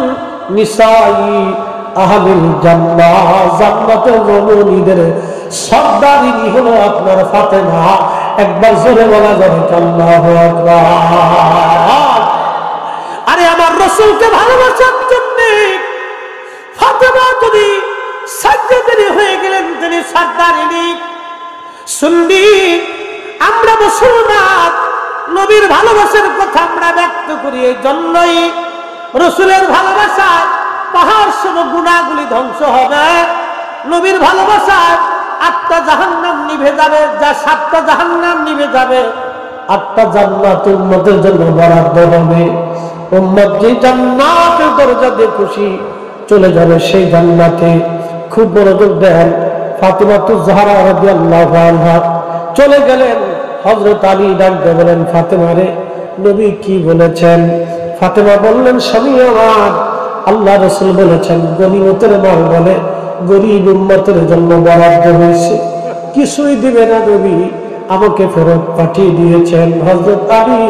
নিসাই আহলিল জান্নাহ, জান্নাতের রমণীদের সর্দারিনী হলো আপনার ফাতেমা। একবার জোরে বলা যাবে আল্লাহু আকবার। আরে আমার রাসূলকে ভালোবাসার জন্য ফাতেমা যদি সাইয়্যিদানি হয়ে গেলেন, তিনি সর্দারিনী। সুন্নি আমরা মুসলমান, নবীর ভালোবাসার কথা আমরা ব্যক্ত করি, এই জন্যই রাসূলের ভালোবাসায় পাহাড় সম গুনাহগুলি ধ্বংস হবে। নবীর ভালোবাসায় 8টা জাহান্নাম নিভে যাবে, যা 7টা জাহান্নাম নিভে যাবে, 8টা জান্নাত উম্মতের জন্য বরাদ্দ হবে। উম্মত যে জান্নাতের দরজা দিয়ে খুশি চলে যাবে সেই জান্নাতে। খুব মনোযোগ দেন, ফাতেমাতুজ জাহরা রাদিয়াল্লাহু আনহা চলে গেলেন। হযরত আলী ডাক দিয়ে বলেন, ফাতেমা রে, নবী কি বলেছেন? ফাতেমা বললেন, স্বামী আমার, আল্লাহ রাসূল বলেছেন গনিমতের মাল বলে গরিব উম্মতের জন্য বরাদ্দ হয়েছে, কিছুই দিবে না নবী, আমাকে ফেরত পাঠিয়ে দিয়েছেন। হযরত আলী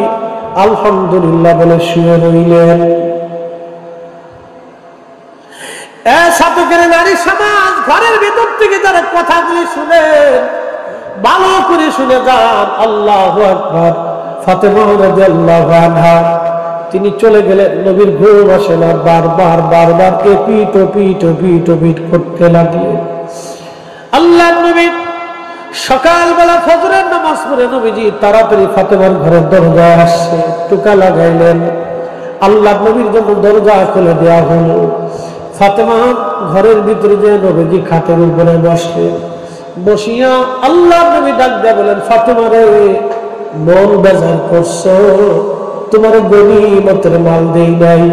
আলহামদুলিল্লাহ বলে শুয়ে রইলেন। শতকের নারী সমাজ ঘরের ভিতর থেকে যারা কথাগুলি শুনেন ভালো করে শুনে যান। আল্লাহু আকবার। ফাতেমা রাদিয়াল্লাহু আনহা তিনি চলে গেলেন, নবীর ঘুম আসে না, বারবার বারবার এপিট ওপিট ওপিট ওপিট করতে লাগলেন। আল্লাহর নবী সকালবেলা ফজরের নামাজ পড়ে নবীজি তাড়াতাড়ি ফাতেমার ঘরের দরজায় আসছে, টুকা লাগাইলেন। আল্লাহর নবীর জন্য দরজা খুলে দেওয়া হলো। ফাতেমা ঘরের ভিতরে যে নবীজি খাটের উপরে বসলেন, বসিয়া আল্লাহর নবী ডাক দেয়া বলেন, ফাতেমা রে, মন বেজার করছো, তোমার গনিমতের মাল দেই নাই,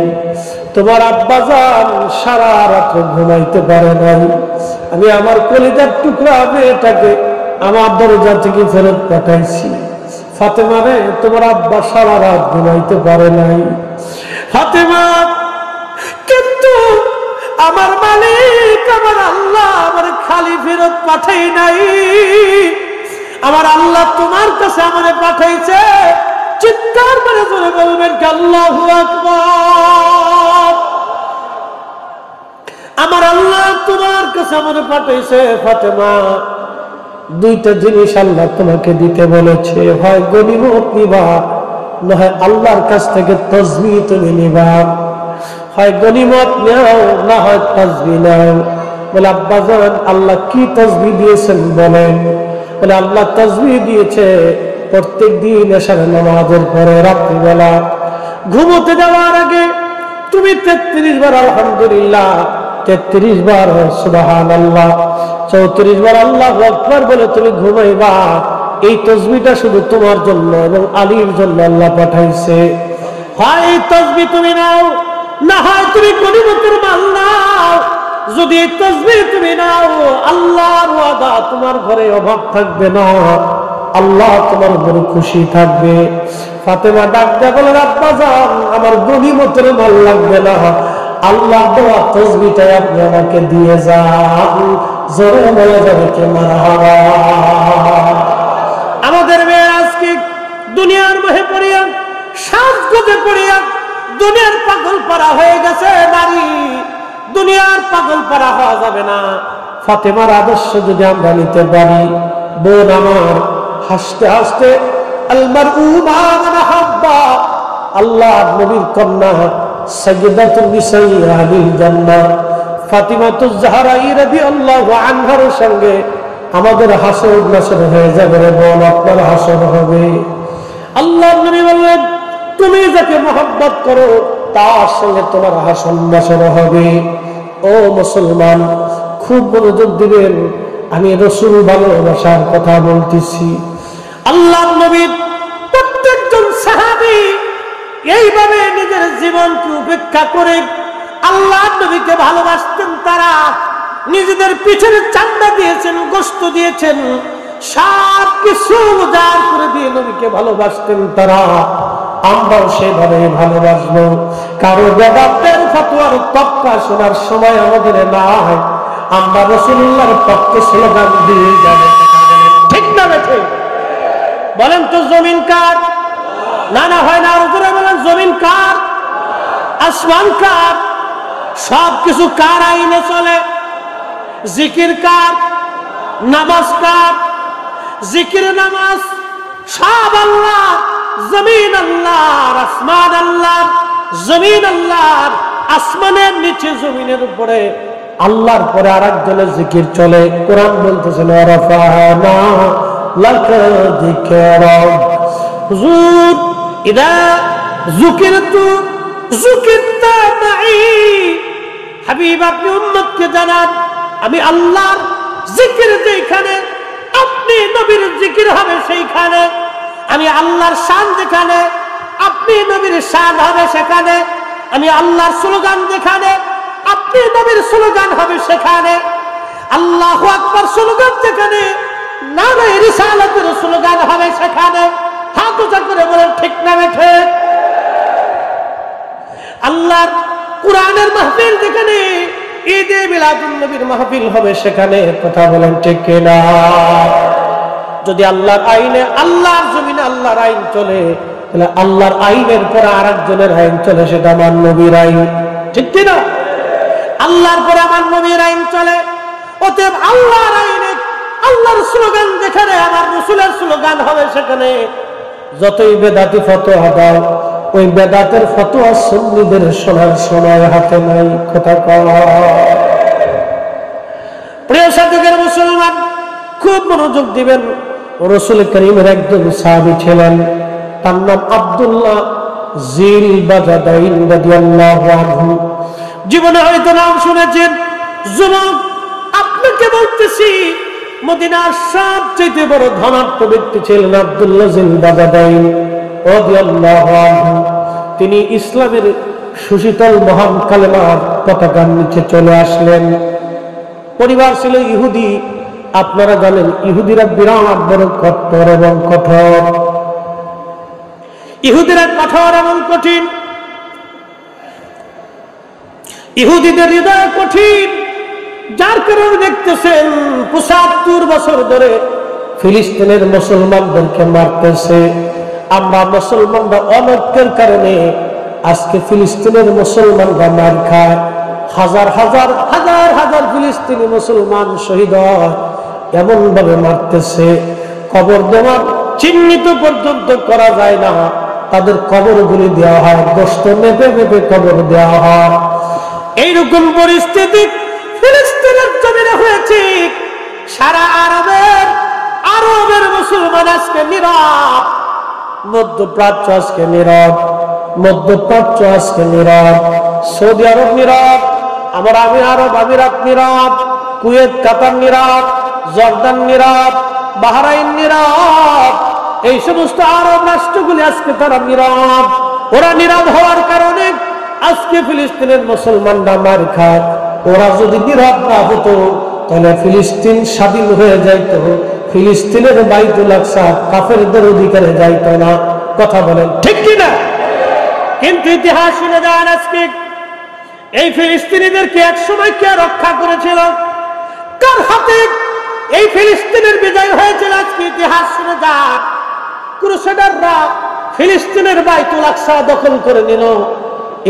তোমার আব্বাজান সারা রাত ঘুমাইতে পারে নাই, আমি আমার কলিজার টুকরা মেয়েটাকে আমার দরজা থেকে ফেরত পাঠাইছি। ফাতেমা রে, তোমার আব্বা সারা রাত ঘুমাইতে পারে নাই। ফাতেমা, কিন্তু আমার মালিক আমার আল্লাহ আমার খালি ফেরত পাঠাই নাই, আমার আল্লাহ তোমার কাছে আমারে পাঠাইছে। চিৎকার করে জোরে বলবেন কি আল্লাহু আকবার। আমার আল্লাহ তোমার কাছে আমারে পাঠাইছে। ফাতেমা, দুইটা জিনিস আল্লাহ তোমাকে দিতে বলেছে, হয় গনিমত নিবা, না হয় আল্লাহর কাছ থেকে তাসবিহ তুমি নিবা। হয় গনিমত নাও, না হয় তাসবিহ নাও। বলে আব্বাজান, আল্লাহ কি তাসবিহ দিয়েছেন বলেন? বলে আল্লাহ তাসবিহ দিয়েছে প্রত্যেক দিন এশার নামাজের পরে রাত্রিবেলা ঘুমোতে যাওয়ার আগে তুমি 33 বার আলহামদুলিল্লাহ, 33 বার সুবহানাল্লাহ, 34 বার আল্লাহু আকবার বলে তুমি ঘুমাইবা। এই তাসবিহটা শুধু তোমার জন্য এবং আলীর জন্য আল্লাহ পাঠাইছে। হয় এই তাসবিহ তুমি নাও, না হয় তুমি গনিমতের মাল নাও। যদি এই তাসবিহ তুমি নাও, আল্লাহর ওয়াদা তোমার ঘরে অভাব থাকবে না, আল্লাহ তোমার উপর খুশি থাকবে। ফাতেমা ডাক দেয়া বলে, আব্বাজান আমার গনিমতের মাল লাগবে না, আল্লাহ দেওয়া তাসবিহটা আপনি আমাকে দিয়ে যান। জোরে বলে যাবে কে মারহাবা। আমাদের মেয়ে আজকে দুনিয়ার মোহে পড়িয়া, সাজগোজে পড়িয়া দুনিয়ার পাগল পারা হয়ে গেছে। নারী দুনিয়ার পাগল পারা হওয়া যাবে না। ফাতেমার আদর্শ যদি আমরা নিতে পারি, বোন আমার, হাসতে হাসতে আলমারউ মা মান হাব্বা, আল্লাহ নবীর কন্যা সাইয়্যিদাতুন নিসাই আহলিল জান্নাহ ফাতিমাতুজ জাহরা রাদিয়াল্লাহু আনহার সঙ্গে আমাদের হাসর নাসর হয়ে যাবে রে বোন, আপনার হাসর হবে। আল্লাহর নবী বললেন, তুমি যাকে মহব্বত করো তার সঙ্গে তোমার হাসর নাসর হবে। ও মুসলমান, খুব মনোযোগ দিবেন, আমি রাসূল ভালোবাসার কথা বলতেছি। আল্লাহর নবীর প্রত্যেকজন সাহাবী এইভাবে নিজের জীবনকে উপেক্ষা করে আল্লাহর নবীকে ভালোবাসতেন। তারা নিজেদের পিঠের চামড়া দিয়েছেন, গোশত দিয়েছেন, সব কিছু উজাড় করে দিয়ে নবীকে ভালোবাসতেন তারা। আমরাও সেভাবে ভালোবাসবো। কারো বেদাতের ফতোয়ার তক্কা শোনার সময় আমাদের নাই। আমরা রাসূলুল্লাহর পক্ষে স্লোগান দিয়ে যাবে, ঠিক না বেঠে? বলেন তো জমিন কার? না না হয় না, আর উপরে বলেন জমিন কার, আসমান কার, সব কিছু কার আইনে চলে? জিকির কার, নামাজ কার? জিকির নামাজ সব আল্লাহ, জমিন আল্লাহর, আসমান আল্লাহর, জমিন আল্লাহর। আসমানের নিচে জমিনের উপরে আল্লাহর পরে আরেকজনের জিকির চলে। কোরআন বলতেছে রাফা'না লাকা যিকরাক। হুজুর, ইদা যুকিরতু যুকিরতা মাই। হাবিব, আপনি উম্মতকে জানান, আমি আল্লাহর জিকির যেখানে, আপনি নবীর জিকির হবে সেইখানে। আমি আল্লাহর শান যেখানে, আপনি নবীর শান হবে সেখানে। আমি আল্লাহর স্লোগান যেখানে, আপনি নবীর স্লোগান হবে সেখানে। আল্লাহু আকবার স্লোগান যেখানে, নামে রিসালাতের স্লোগান হবে সেখানে। হাত উঁচা করে বলেন ঠিক না বেঠে? আল্লাহর কোরআনের মাহফিল যেখানে, ঈদে মিলাদুন নবীর মাহফিল হবে সেখানে। কথা বলেন ঠিক কিনা? যদি আল্লাহর আইনে, আল্লাহর জমিনে আল্লাহর আইন চলে, তাহলে আল্লাহর আইনের পরে আরেকজনের আইন চলে, সেটা আমার নবীর আইন, ঠিক কিনা? আল্লাহর পরে আমার নবীর আইন চলে। অতএব আল্লাহর আইনে আল্লাহর স্লোগান যেখানে আমার রাসূলের স্লোগান হবে সেখানে যতই বেদাতি ফতোয়া দাও, ওই বেদাতের ফতোয়া সুন্নিদের শোনার সময় হাতে নাই। কথা কয়। প্রিয় সাধকের মুসলমান, খুব মনোযোগ দিবেন। রাসূল করিমের একজন সাহাবী ছিলেন, তার নাম আব্দুল্লাহ জিল বাজাদাইন রাদিয়াল্লাহু আনহু। জীবনে হয়তো নাম শুনেছেন। যুবক, আপনাকে বলতেছি, মদিনার সবচেয়ে বড় ধনাঢ্য ব্যক্তি ছিলেন আব্দুল্লাহ জিল বাজাদাইন রাদিয়াল্লাহু আনহু। তিনি ইসলামের সুশীতল মহান কালেমার পতাকার নিচে চলে আসলেন। পরিবার ছিল ইহুদি। আপনারা জানেন ইহুদিরা বিরাট বড় কঠোর এবং কঠোর। ইহুদিরা কঠোর এবং কঠিন। ইহুদিদের হৃদয় কঠিন, যার কারণে দেখতেছেন ৭৫ বছর ধরে ফিলিস্তিনের মুসলমানদেরকে মারতেছে। আমরা মুসলমানরা অনৈক্যের কারণে আজকে ফিলিস্তিনের মুসলমানরা মার খায়। হাজার হাজার হাজার হাজার ফিলিস্তিনি মুসলমান শহীদ হয়, এমন ভাবে মারতেছে কবর দেওয়ার চিহ্নিত পর্যন্ত করা যায় না। তাদের কবরগুলি দেওয়া হয়, গোশত মেপে মেপে কবর দেওয়া হয়। এইরকম পরিস্থিতি ফিলিস্তিনের জমিনে হয়েছে। সারা আরবের মুসলমান আজকে নীরব, মধ্যপ্রাচ্য আজকে নীরব, মধ্যপ্রাচ্য আজকে নীরব, সৌদি আরব নীরব, আমরা আরব আমিরাত নীরব, কুয়েত কাতার নীরব, জর্দান নীরব, বাহরাইন নীরব। এই সমস্ত আরব রাষ্ট্রগুলি আজকে তারা নীরব। ওরা নীরব হওয়ার কারণে আজকে ফিলিস্তিনের মুসলমানরা মার খায়। ওরা যদি নীরব না হতো তাহলে ফিলিস্তিন স্বাধীন হয়ে যাইত, ফিলিস্তিনের বাইতুল আকসা কাফেরদের অধিকারে যাইত না। কথা বলেন ঠিক কিনা? কিন্তু ইতিহাস শুনে যান, আজকে এই ফিলিস্তিনিদেরকে এক সময় কে রক্ষা করেছিল? কার হাতে এই ফিলিস্তিনের বিজয় হয়েছিল? আজকে ইতিহাস শুনে যান, ক্রুসেডাররা ফিলিস্তিনের বাইতুল আকসা দখল করে নিল।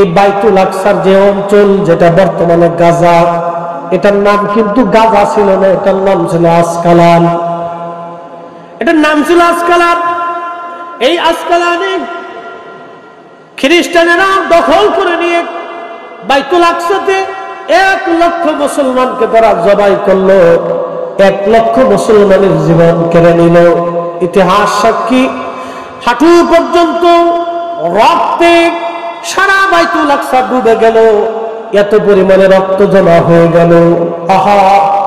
এই বাইতুল আকসার যে অঞ্চল, যেটা বর্তমানে গাজা, এটার নাম কিন্তু গাজা ছিল না, এটার নাম ছিল আসকালান। এটার নাম ছিল আসকালান। এই আসকালানে খ্রিস্টানেরা দখল করে নিয়ে বাইতুল আকসাতে 1 লক্ষ মুসলমানকে তারা জবাই করলো, 1 লক্ষ মুসলমানের জীবন কেড়ে নিল। ইতিহাস সাক্ষী, হাঁটু পর্যন্ত রক্তে সারা বাইতুল আকসা ডুবে গেল, এত পরিমাণে রক্ত জমা হয়ে গেল। আহা,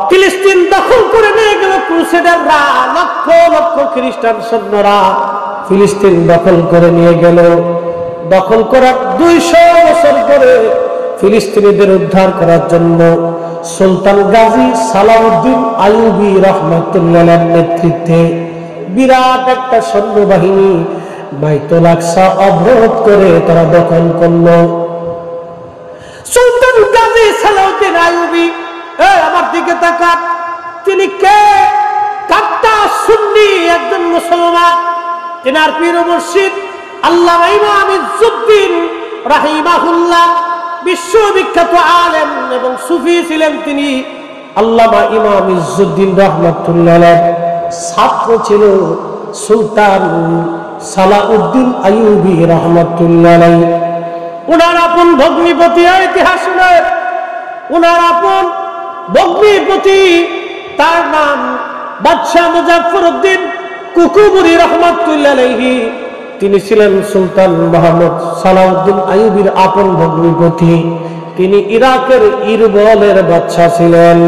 ফিলিস্তিন দখল করে নিয়ে গেল ক্রুসেডাররা, লক্ষ লক্ষ খ্রিস্টান সৈন্যরা ফিলিস্তিন দখল করে নিয়ে গেল। দখল করার 200 বছর পরে ফিলিস্তিনিদের উদ্ধার করার জন্য সুলতান গাজী সালাউদ্দিন আইয়ুবী রাহমাতুল্লাহর নেতৃত্বে বিরাট একটা সৈন্যবাহিনী বাইতুল আকসা অবরোধ করে তারা দখল করল। সুলতান গাজী সালাউদ্দিন আইয়ুবী, আমার দিকে তাকান, তিনি কে? কাট্টা সুন্নি একজন মুসলমান। তিনার পীর মুর্শিদ আল্লামা ইমাম ইজ্জুদ্দিন রাহিমাহুল্লাহ, বিশ্ববিখ্যাত আলেম এবং সুফি ছিলেন তিনি। আল্লামা ইমাম ইজ্জুদ্দিন রাহমাতুল্লাহ ছাত্র ছিল সুলতান সালাউদ্দিন আইয়ুবী রাহমাতুল্লাহ। উনার আপন ভগ্নিপতি, ইতিহাস শুনে, উনার আপন ভগ্নিপতি, তার নাম বাদশাহ মুজাফফরউদ্দিন কুকুবুরি রাহমাতুল্লাহ আলাইহি। তিনি ছিলেন সুলতান মুহাম্মদ সালাউদ্দিন আইয়ুবীর আপন ভগ্নিপতি। তিনি ইরাকের ইরবলের বাদশা ছিলেন,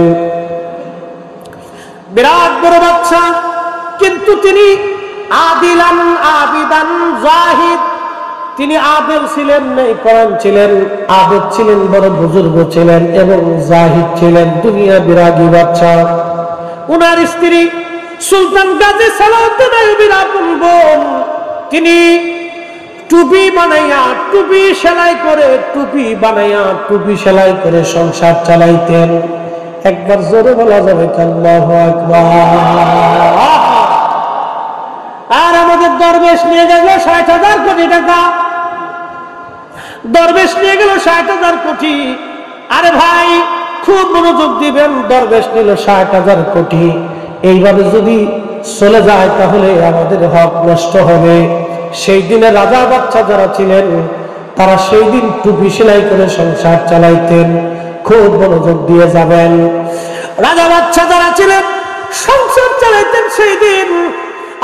বিরাট বড় বাদশা। কিন্তু তিনি আদিলান আবিদান জাহিদ, তিনি আবেদ ছিলেন, কোরআন ছিলেন, আবেদ ছিলেন, বড় বুজুর্গ ছিলেন এবং জাহিদ ছিলেন, দুনিয়া বিরাগী বাদশা। উনার স্ত্রী সুলতান গাজী সালাউদ্দিন আইয়ুবীর আপন বোন, তিনি টুপি বানাইয়া, টুপি সেলাই করে, টুপি বানাইয়া, টুপি সেলাই করে সংসার চালাইতেন। একবার জোরে বলা যাবে আল্লাহু আকবার। আর আমাদের দরবেশ নিয়ে গেল 60,000 কোটি টাকা, দরবেশ নিয়ে গেল 60,000 কোটি। আরে ভাই, খুব মনোযোগ দিবেন। দরবেশ নিল 60,000 কোটি। এইভাবে যদি চলে যায় তাহলে আমাদের হক নষ্ট হবে। সেই দিনে রাজা বাচ্চা যারা ছিলেন তারা সেই দিন টুপি সেলাই করে সংসার চালাইতেন। খুব মনোযোগ দিয়ে যাবেন। রাজা বাচ্চা যারা ছিলেন সংসার চালাইতেন সেই দিন।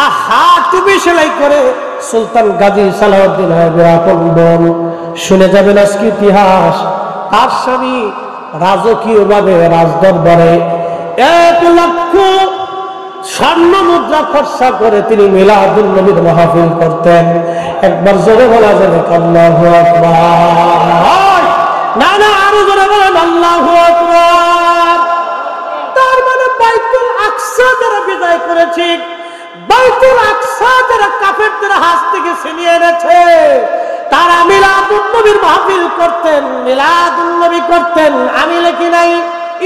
আহা, টুপি সেলাই করে সুলতান গাজী সালাউদ্দিন আইবের আপন বোন। শুনে যাবেন আজকে ইতিহাস। তার স্বামী রাজকীয় ভাবে রাজদরবারে 1 লক্ষ স্বর্ণ মুদ্রা খরচা করে তিনি মিলাদুন নবীর মাহফিল করতেন। একবার জোরে বলা যাবে আল্লাহু আকবার। না না, আরো জোরে বলেন আল্লাহু আকবার। তার মানে বাইতুল আকসা যারা বিদায় করেছে, বাইতুল আকসা যারা কাফেরদের হাত থেকে ছিনিয়ে এনেছে, তারা মিলাদুন নবীর মাহফিল করতেন, মিলাদুন নবী করতেন। আমি লিখি নাই,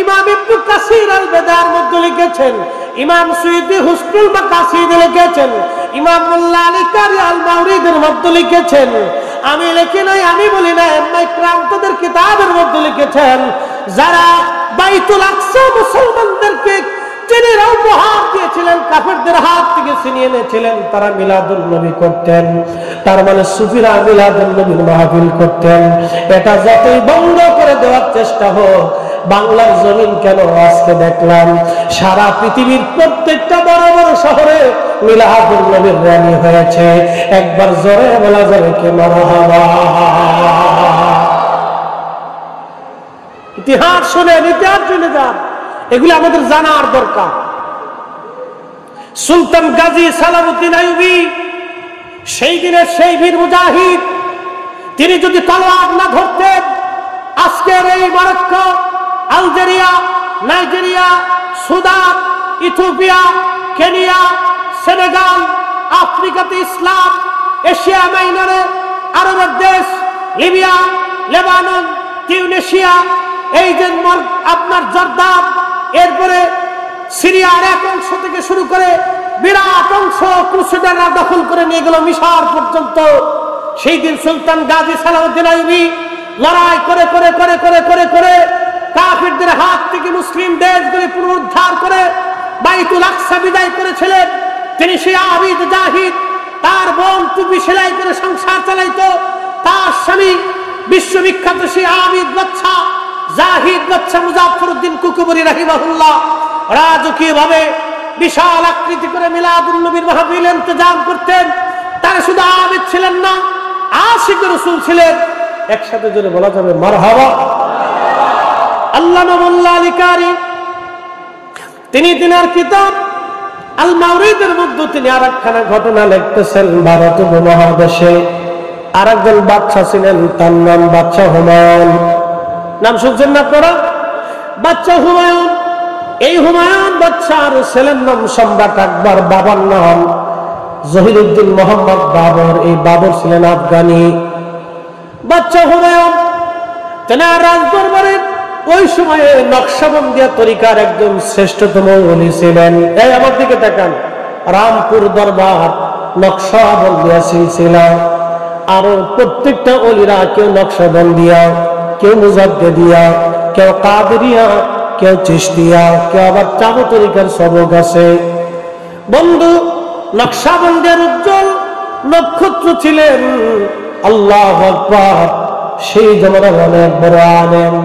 ইমাম ইবনে কাসির আল বেদার মধ্যে লিখেছেন, ইমাম সুয়ুতি হুসনুল মাকাসিদ লিখেছেন, ইমাম মোল্লা আলী কারি আল মাওরিদের মধ্যে লিখেছেন। আমি লিখি নাই, আমি বলি না, ক্রান্তদের কিতাবের মধ্যে লিখেছেন। যারা বাইতুল আকসা মুসলমানদেরকে তিনি উপহার দিয়েছিলেন, কাফেরদের হাত থেকে ছিনিয়ে এনেছিলেন, তারা মিলাদুন নবী করতেন। তার মানে সুফিরা মিলাদুন নবীর মাহফিল করতেন। এটা যতই বন্ধ করে দেওয়ার চেষ্টা হোক, বাংলার জমিন কেন আজকে দেখলাম সারা পৃথিবীর প্রত্যেকটা বড় বড় শহরে মিলাদুন নবীর র্যালি হয়েছে। একবার জোরে বলা যাবে কি মারহাবা। ইতিহাস শুনেন, ইতিহাস শুনে যান, এগুলি আমাদের জানার দরকার। সুলতান গাজী সালাউদ্দিন আইয়ুবী সেই দিনের সেই বীর মুজাহিদ, তিনি যদি তলোয়ার না ধরতেন, আজকের এই Morocco, Algeria, Nigeria, Sudan, Ethiopia, Kenya, Senegal, আফ্রিকাতে ইসলাম, এশিয়া মাইনরে আরবের দেশ, লিবিয়া, লেবানন, তিউনিসিয়া, এই যে আপনার জর্দান, এরপরে সিরিয়ার এক অংশ থেকে শুরু করে বিরাট অংশ ক্রুসেডাররা দখল করে নিয়ে গেল মিশর পর্যন্ত। সেই দিন সুলতান গাজী সালাউদ্দিন আইয়ুবী লড়াই করে করে করে করে করে করে কাফিরদের হাত থেকে মুসলিম দেশগুলি পুনরুদ্ধার করে বাইতুল আকসা বিদায় করেছিলেন। তিনি সেই আবিদ জাহিদ, তার বোন টুপি সেলাই করে সংসার চালাইতো। তার স্বামী বিশ্ববিখ্যাত সেই আবিদ বাচ্চা জাহিদ বাচ্চা মুজাফফরউদ্দিন কুকুবরী রাহিমাহুল্লাহ রাজকীয় ভাবে বিশাল আকৃতি করে মিলাদুন নবীর মাহফিল ইন্তজাম করতেন। তারা শুধু আবিদ ছিলেন না, আশিক রাসূল ছিলেন। একসাথে জোরে বলা যাবে মারহাবা। আল্লামা মোল্লা আলী কারি তিনি তিনার কিতাব আল মাওরিদের মধ্যে তিনি আরেকখানা ঘটনা লিখতেছেন। ভারত উপমহাদেশে আরেকজন বাদশা ছিলেন, তার নাম বাদশা হুমায়ুন। নাম শুনছেন না আপনারা? বাদশা হুমায়ুন। এই হুমায়ুন বাদশার ছেলের নাম সম্রাট আকবর, বাবার নাম জহিরুদ্দিন মোহাম্মদ বাবর। এই বাবর ছিলেন আফগানি। বাদশা হুমায়ুন তেনার রাজদরবারে ওই সময়ে নকশবন্দিয়া তরিকার একজন শ্রেষ্ঠতম ওলি ছিলেন। এই আমার দিকে তাকান, রামপুর দরবার, নকশবন্দিয়া সিলসিলা। আরো প্রত্যেকটা ওলিরা কেউ নকশবন্দিয়া, কেউ মুজাদ্দিদিয়া, কেউ কাদেরিয়া, কেউ চিশতিয়া, কেউ আবার চাবু তরিকার সবক আছে। বন্ধু, নকশবন্দিয়ার উজ্জ্বল নক্ষত্র ছিলেন আল্লাহু আকবার সেই জমানার অনেক বড় আলেম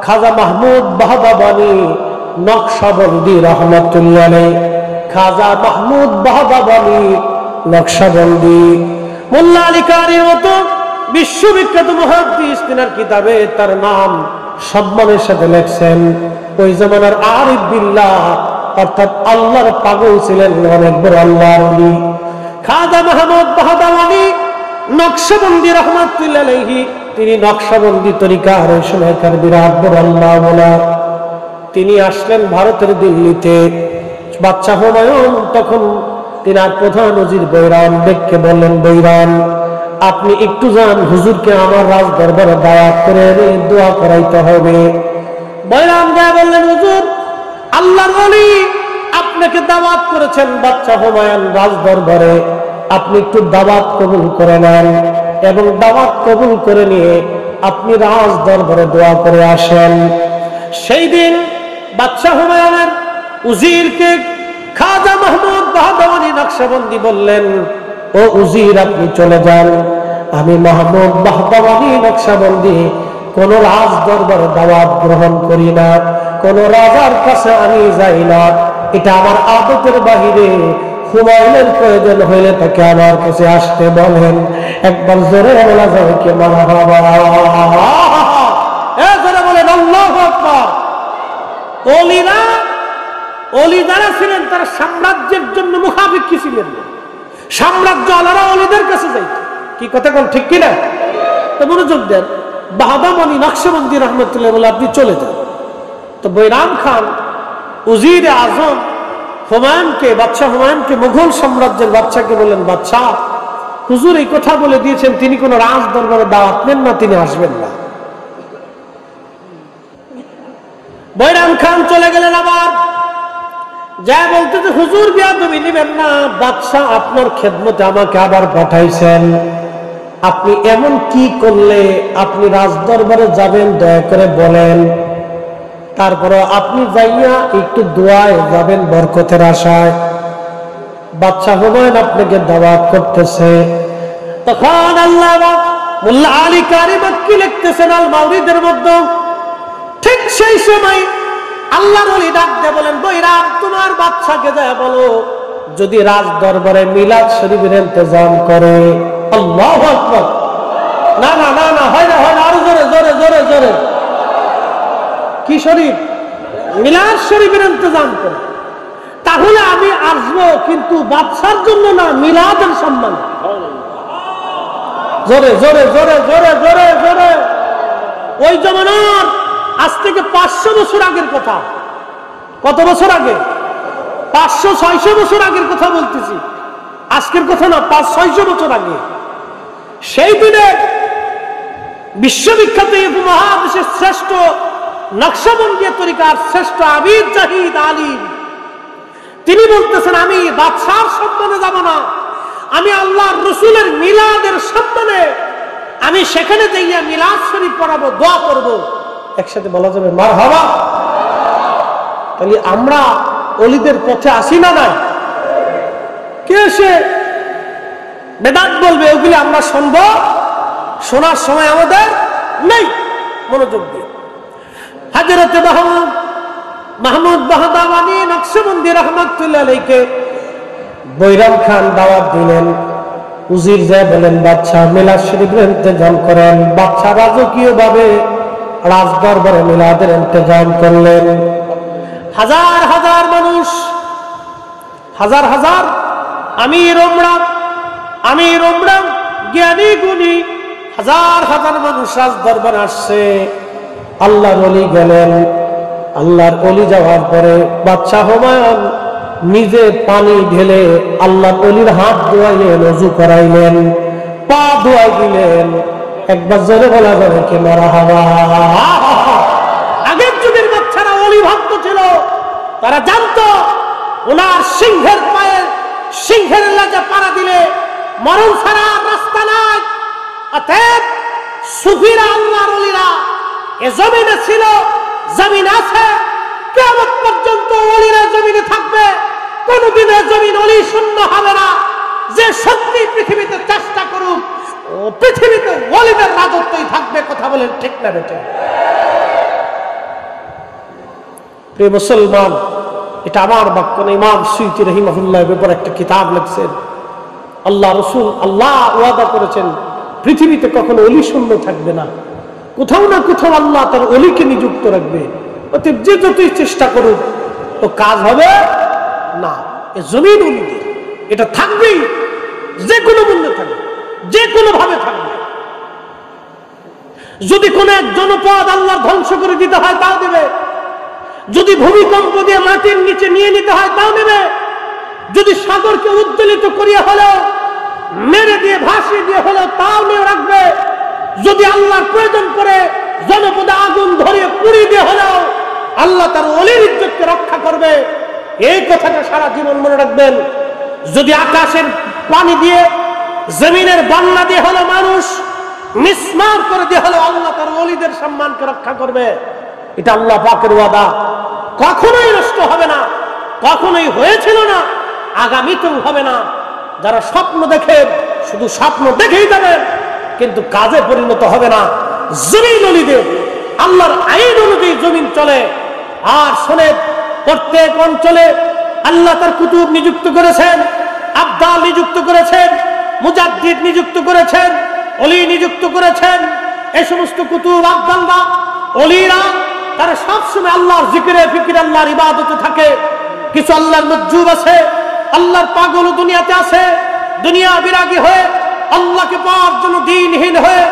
খাজা মাহমুদ বাহদাবানি নকশবন্দি রহমাতুল্লাহ আলাইহি। খাজা মাহমুদ বাহদাবানি নকশবন্দি। মোল্লা আলী কারির মতো বিশ্ববিখ্যাত মুহাদ্দিস তিনার কিতাবে তার নাম সম্মানের সাথে লেখছেন। ওই জামানার আরিফ বিল্লাহ অর্থাৎ আল্লাহর পাগল ছিলেন, অনেক বড় আল্লাহর ওলি খাজা মাহমুদ বাহদাবানি নকশবন্দি রহমাতুল্লাহ আলাইহি। তিনি নকশবন্দি তরিকার ওই সময়কার বিরাট বড় আল্লাহ ওয়ালা। তিনি আসলেন ভারতের দিল্লিতে। বাদশা হুমায়ুন তখন তিনার প্রধান ওজির বৈরাম বেগকে বললেন, বৈরাম আপনি একটু যান, হুজুরকে আমার রাজ দরবারে দাওয়াত করে দোয়া করাইতে হবে। বৈরাম গিয়ে বললেন, হুজুর আল্লাহর ওলি আপনাকে দাওয়াত করেছেন বাদশা হুমায়ুন রাজ দরবারে, আপনি একটু দাওয়াত কবুল করে নেন। এবং দাওয়াত কবুল করে নিয়ে আপনি রাজ দরবারে দোয়া করে আসেন। সেই দিন বাদশাহ হুমায়ুনের উজিরকে খাজা মাহমুদ বাহদাওয়ানি নকশবন্দি বললেন, ও উজির আপনি চলে যান, আমি মাহমুদ বাহদাওয়ানি নকশবন্দি কোন রাজ দরবারে দাওয়াত গ্রহণ করি না, কোন রাজার কাছে আমি যাই না, এটা আমার আদতের বাহিরে। হুমায়ুনের প্রয়োজন হইলে তাকে আমার কাছে আসতে বলেন। একবার জোরে বলা যায় কি মারহাবা, জোরে বলেন আল্লাহু আকবার। ওলিরা, ওলি যারা ছিলেন তারা সাম্রাজ্যের জন্য মুখাপেক্ষী ছিলেন না, সাম্রাজ্য আলারা ওলিদের কাছে যাইত। কি কথা কোন ঠিক কিনা? তো মনোযোগ দেন। বাহদাওয়ানি নকশবন্দি রহমতুল্লাহ বলে আপনি চলে যান। তো বৈরাম খান উজিরে আজম হুমায়ুনকে, বাদশাহ হুমায়ুনকে, মুঘল সাম্রাজ্যের বাদশাকে বললেন, বাদশাহ হুজুর এই কথা বলে দিয়েছেন তিনি কোন রাজ দরবারে দাওয়াত নেন না, তিনি আসবেন না। বৈরাম খান চলে গেলেন। আবার যা বলতে যে হুজুর বিয়াদবি নিবেন না, বাদশাহ আপনার খেদমতে আমাকে আবার পাঠাইছেন, আপনি এমন কি করলে আপনি রাজ দরবারে যাবেন দয়া করে বলেন। তারপরে আপনি যাইয়া একটু দোয়ায় যাবেন বরকতের আশায়। বাদশাহ হুমায়ুন আপনাকে দাওয়াত করতেছে। তখন আল্লামা মোল্লা আলী কারি মক্কি লিখতেছেন আল মাওরিদের মধ্যে, ঠিক সেই সময় আল্লাহর ওলি ডাক দিয়ে বলেন, বৈরাম তোমার বাদশাকে যায় বলো যদি রাজ দরবারে মিলাদ শরীফের ইন্তজাম করে। আল্লাহু আকবার। না না না না, হয় না হয় না, আরো জোরে জোরে জোরে জোরে। কি শরীফ? মিলাদ শরীফের ইন্তজাম করে। তাহলে আমি আসবো, কিন্তু বাদশার জন্য না, মিলাদের সম্মান। জোরে জোরে জোরে জোরে জোরে জোরে। ওই জমানার আজ থেকে 500 বছর আগের কথা। কত বছর আগে? 500-600 বছর আগের কথা বলতেছি, আজকের কথা না, 500-600 বছর আগে। সেই দিনে বিশ্ববিখ্যাত উপমহাদেশের শ্রেষ্ঠ নকশবন্দিয়া তরিকার শ্রেষ্ঠ আবিদ জাহিদ আলিম তিনি বলতেছেন, আমি বাদশার সম্মানে যাব না, আমি আল্লাহর রসুলের মিলাদের সম্মানে আমি সেখানে যাইয়া মিলাদ শরীফ পড়াবো, দোয়া করব। একসাথে বলা যাবে মারহাবা। তাহলে আমরা ওলিদের পথে আসি না? নাই। কে এসে বেদাত বলবে ওগুলি আমরা শুনবো, শোনার সময় আমাদের নেই। মনোযোগ দিয়ে হযরতে মাহমুদ বাহদাওয়ানি নকশবন্দি রহমাতুল্লাহ আলাইহিকে বৈরাম খান দাওয়াত দিলেন। উজির যায় বলেন, বাদশাহ মিলাদ শরীফের ইন্তজাম করেন। বাদশাহ রাজকীয় ভাবে রাজ দরবারে মিলাদের ইন্তজাম করলেন। হাজার হাজার মানুষ, হাজার হাজার আমির ওমরা জ্ঞানী গুণী হাজার হাজার মানুষ রাজ দরবারে আসছে। আল্লাহর ওলি গেলেন। আল্লাহর ওলি যাওয়ার পরে বাদশাহ হুমায়ুন নিজে পানি ঢেলে আল্লাহর ওলির হাত ধোয়াইলেন, ওযু করাইলেন, পা ধোয়াই দিলেন। একবার জোরে বলা যাবে কি মারহাবা। আগের যুগের বাচ্চারা ওলি ভক্ত ছিল, তারা জানতো ওনার সিংহের পায়ে সিংহের লেজে পাড়া দিলে মরণ ছাড়া রাস্তা নাই। অতএব সুফিরা আল্লাহর ওলিরা এ জমিনে ছিল, জমিন আছে, কিয়ামত পর্যন্ত ওলিরা জমিনে থাকবে। কোনদিন জমিন ওলি শূন্য হবে না। যে সত্যি পৃথিবীতে চেষ্টা করুক, পৃথিবীতে ওলিদের রাজত্বই থাকবে। কথা বলেন ঠিক না বেটে? প্রিয় মুসলমান, এটা আমার বাক্য না, ইমাম সুয়ুতি রাহিমাহুল্লাহ ব্যাপারে একটা কিতাব লিখছেন। আল্লাহ রসুল, আল্লাহ ওয়াদা করেছেন পৃথিবীতে কখনো অলি শূন্য থাকবে না। কোথাও না কোথাও আল্লাহ তার অলিকে নিযুক্ত রাখবে। অতএব যে যতই চেষ্টা করুক তো কাজ হবে না। এ জমিন অলিদের, এটা থাকবেই, যে কোনো মূল্যে থাকবে, যে কোনো ভাবে থাকবে। যদি কোনো এক জনপদ আল্লাহ ধ্বংস করে দিতে হয় তাও দেবে, যদি ভূমিকম্প দিয়ে মাটির নিচে নিয়ে নিতে হয় তাও নেবে, যদি সাগরকে উদ্বেলিত করিয়া হলেও মেরে দিয়ে ভাসিয়ে দিয়ে হলেও তাও নিয়ে রাখবে, যদি আল্লাহর প্রয়োজন করে জনপদে আগুন ধরিয়ে পুড়িয়ে দিয়ে হলেও আল্লাহ তার ওলির ইজ্জতকে রক্ষা করবে। এই কথাটা সারা জীবন মনে রাখবেন। যদি আকাশের পানি দিয়ে, জমিনের বন্যা দিয়ে হলো মানুষ মিসমার করে দিয়ে হলো আল্লাহ তার ওলিদের সম্মানকে রক্ষা করবে। এটা আল্লাহ পাকের ওয়াদা, কখনোই নষ্ট হবে না, কখনোই হয়েছিল না, আগামীতেও হবে না। যারা স্বপ্ন দেখে শুধু স্বপ্ন দেখেই যাবেন, কিন্তু কাজে পরিণত হবে না। জমিন ওলিদের আল্লাহর আইন অনুযায়ী জমিন চলে। আর শোনে, প্রত্যেক অঞ্চলে আল্লাহ তার কুতুব নিযুক্ত করেছেন, আবদাল নিযুক্ত করেছেন, মুজাদ্দিদ নিযুক্ত করেছেন, অলি নিযুক্ত করেছেন। এই সমস্ত কুতুব আবদালরা, অলিরা তারা সবসময় আল্লাহর জিকিরে ফিকিরে আল্লাহর ইবাদতে থাকে। কিছু আল্লাহর মজ্জুব আছে, আল্লাহর পাগল দুনিয়াতে আছে, দুনিয়া বিরাগী হয়ে আল্লাহকে পাওয়ার জন্য দিনহীন হয়ে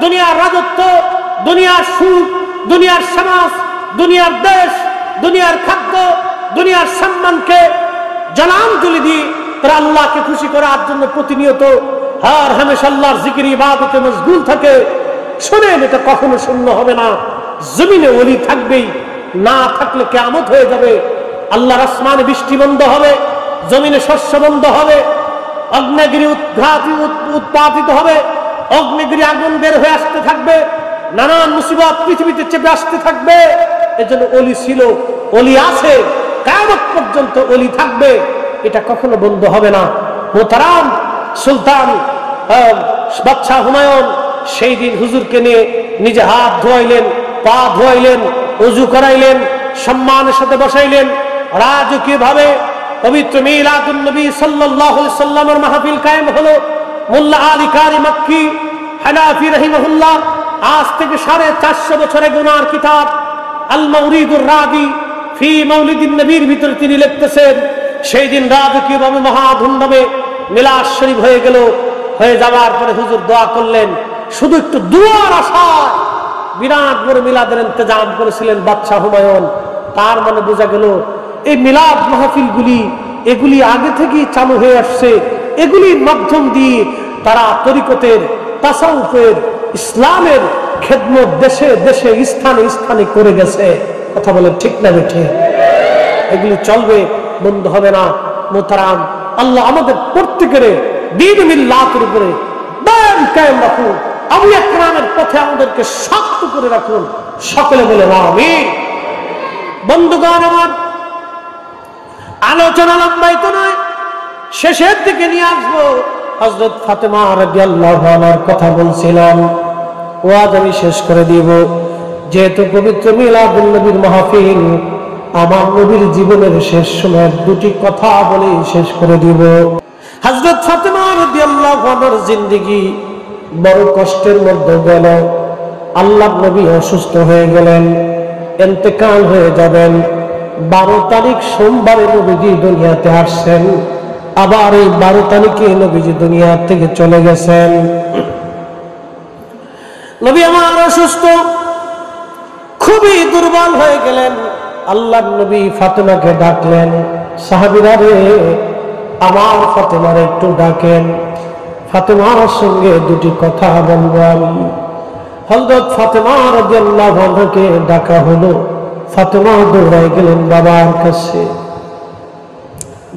দুনিয়ার রাজত্ব, দুনিয়ার সুখ, দুনিয়ার সমাজ, দুনিয়ার দেশ, দুনিয়ার খাদ্য, দুনিয়ার সম্মানকে জলাঞ্জলি দিয়ে তারা আল্লাহকে খুশি করার জন্য প্রতিনিয়ত আর হামেশা আল্লাহর জিকির ইবাদতে মশগুল থাকে। শোনেন, এটা কখনো শূন্য হবে না। জমিনে ওলি থাকবেই, না থাকলে কিয়ামত হয়ে যাবে। আল্লাহর আসমানে বৃষ্টি বন্ধ হবে, জমিনে শস্য বন্ধ হবে, অগ্নিগিরি উৎপাদিত হবে, অগ্নিগিরি আগুন বের হয়ে আসতে থাকবে, নানান মুসিবত পৃথিবীতে চেপে আসতে থাকবে। এজন্য ওলি ছিল, ওলি আছে, কিয়ামত পর্যন্ত ওলি থাকবে, এটা কখনো বন্ধ হবে না। মোহতারাম সুলতান বাদশাহ হুমায়ুন সেই দিন হুজুরকে নিয়ে নিজে হাত ধোয়াইলেন, পা ধোয়াইলেন, ওযু করাইলেন, সম্মানের সাথে বসাইলেন। রাজকীয় ভাবে পবিত্র মিলাদুন নবী সাল্লাল্লাহু আলাইহি সাল্লামের মাহফিল কায়েম হলো। মোল্লা আলী কারি মক্কি হানাফি রাহিমাহুল্লাহ আজ থেকে 450 বছরের গুনার কিতাব আল মাউরিদুর রাদি ফি মাউলিদিন নবীর ভিতরে তিনি লিখতেছেন, সেই দিন রাজকীয় ভাবে মহাধুমধামে মিলাদ শরীফ হয়ে গেল। হয়ে যাওয়ার পরে হুজুর দোয়া করলেন, শুধু একটু দুয়ার আশায় বিরাট বড় মিলাদের ইন্তজাম করেছিলেন বাদশাহ হুমায়ুন। তার মানে বোঝা গেল এই মিলাদ মাহফিলগুলি এগুলি আগে থেকেই চালু হয়ে আসছে। এগুলির মাধ্যম দিয়ে তারা তরিকতের, তাসাউফের, ইসলামের খেদমত দেশে দেশে স্থানে স্থানে করে গেছে। কথা বলে ঠিক না বেঠে? এগুলি চলবে, বন্ধ হবে না। মোহতারাম, আল্লাহ আমাদের প্রত্যেকের দ্বীন মিল্লাতের উপরে দায়ম কায়েম রাখুন, আউলিয়া কেরামের পথে আমাদেরকে শক্ত করে রাখুন। সকলে বলে আমিন। বন্ধুগণ আমার, আলোচনা লম্বায়িত নয়, শেষের দিকে নিয়ে আসবো। হযরত ফাতেমা রাদিয়াল্লাহু আনহার কথা বলছিলাম, ওয়াজ আমি শেষ করে দিব। যেহেতু পবিত্র মিলাদুন নবীর মাহফিল, আমার নবীর জীবনের শেষ সময়ের দুটি কথা বলে শেষ করে দিব। হযরত ফাতেমা রাদিয়াল্লাহু আনহার জিন্দেগি বড় কষ্টের মধ্যে গেল। আল্লাহর নবী অসুস্থ হয়ে গেলেন, ইন্তেকাল হয়ে যাবেন। 12 তারিখ সোমবারে নবীজি দুনিয়াতে আসছেন। আবার এই 12 তারিখে নবীজি দুনিয়া থেকে চলে গেছেন। নবী আমার অসুস্থ, খুবই দুর্বল হয়ে গেলেন। আল্লাহর নবী ফাতেমাকে ডাকলেন, সাহাবীরা রে, আমার ফাতেমারে একটু ডাকেন, ফাতেমার সঙ্গে দুটি কথা বলবো আমি। হযরত ফাতেমা রাদিয়াল্লাহু আনহাকে ডাকা হলো। ফাতেমা দৌড়ায় গেলেন বাবার কাছে।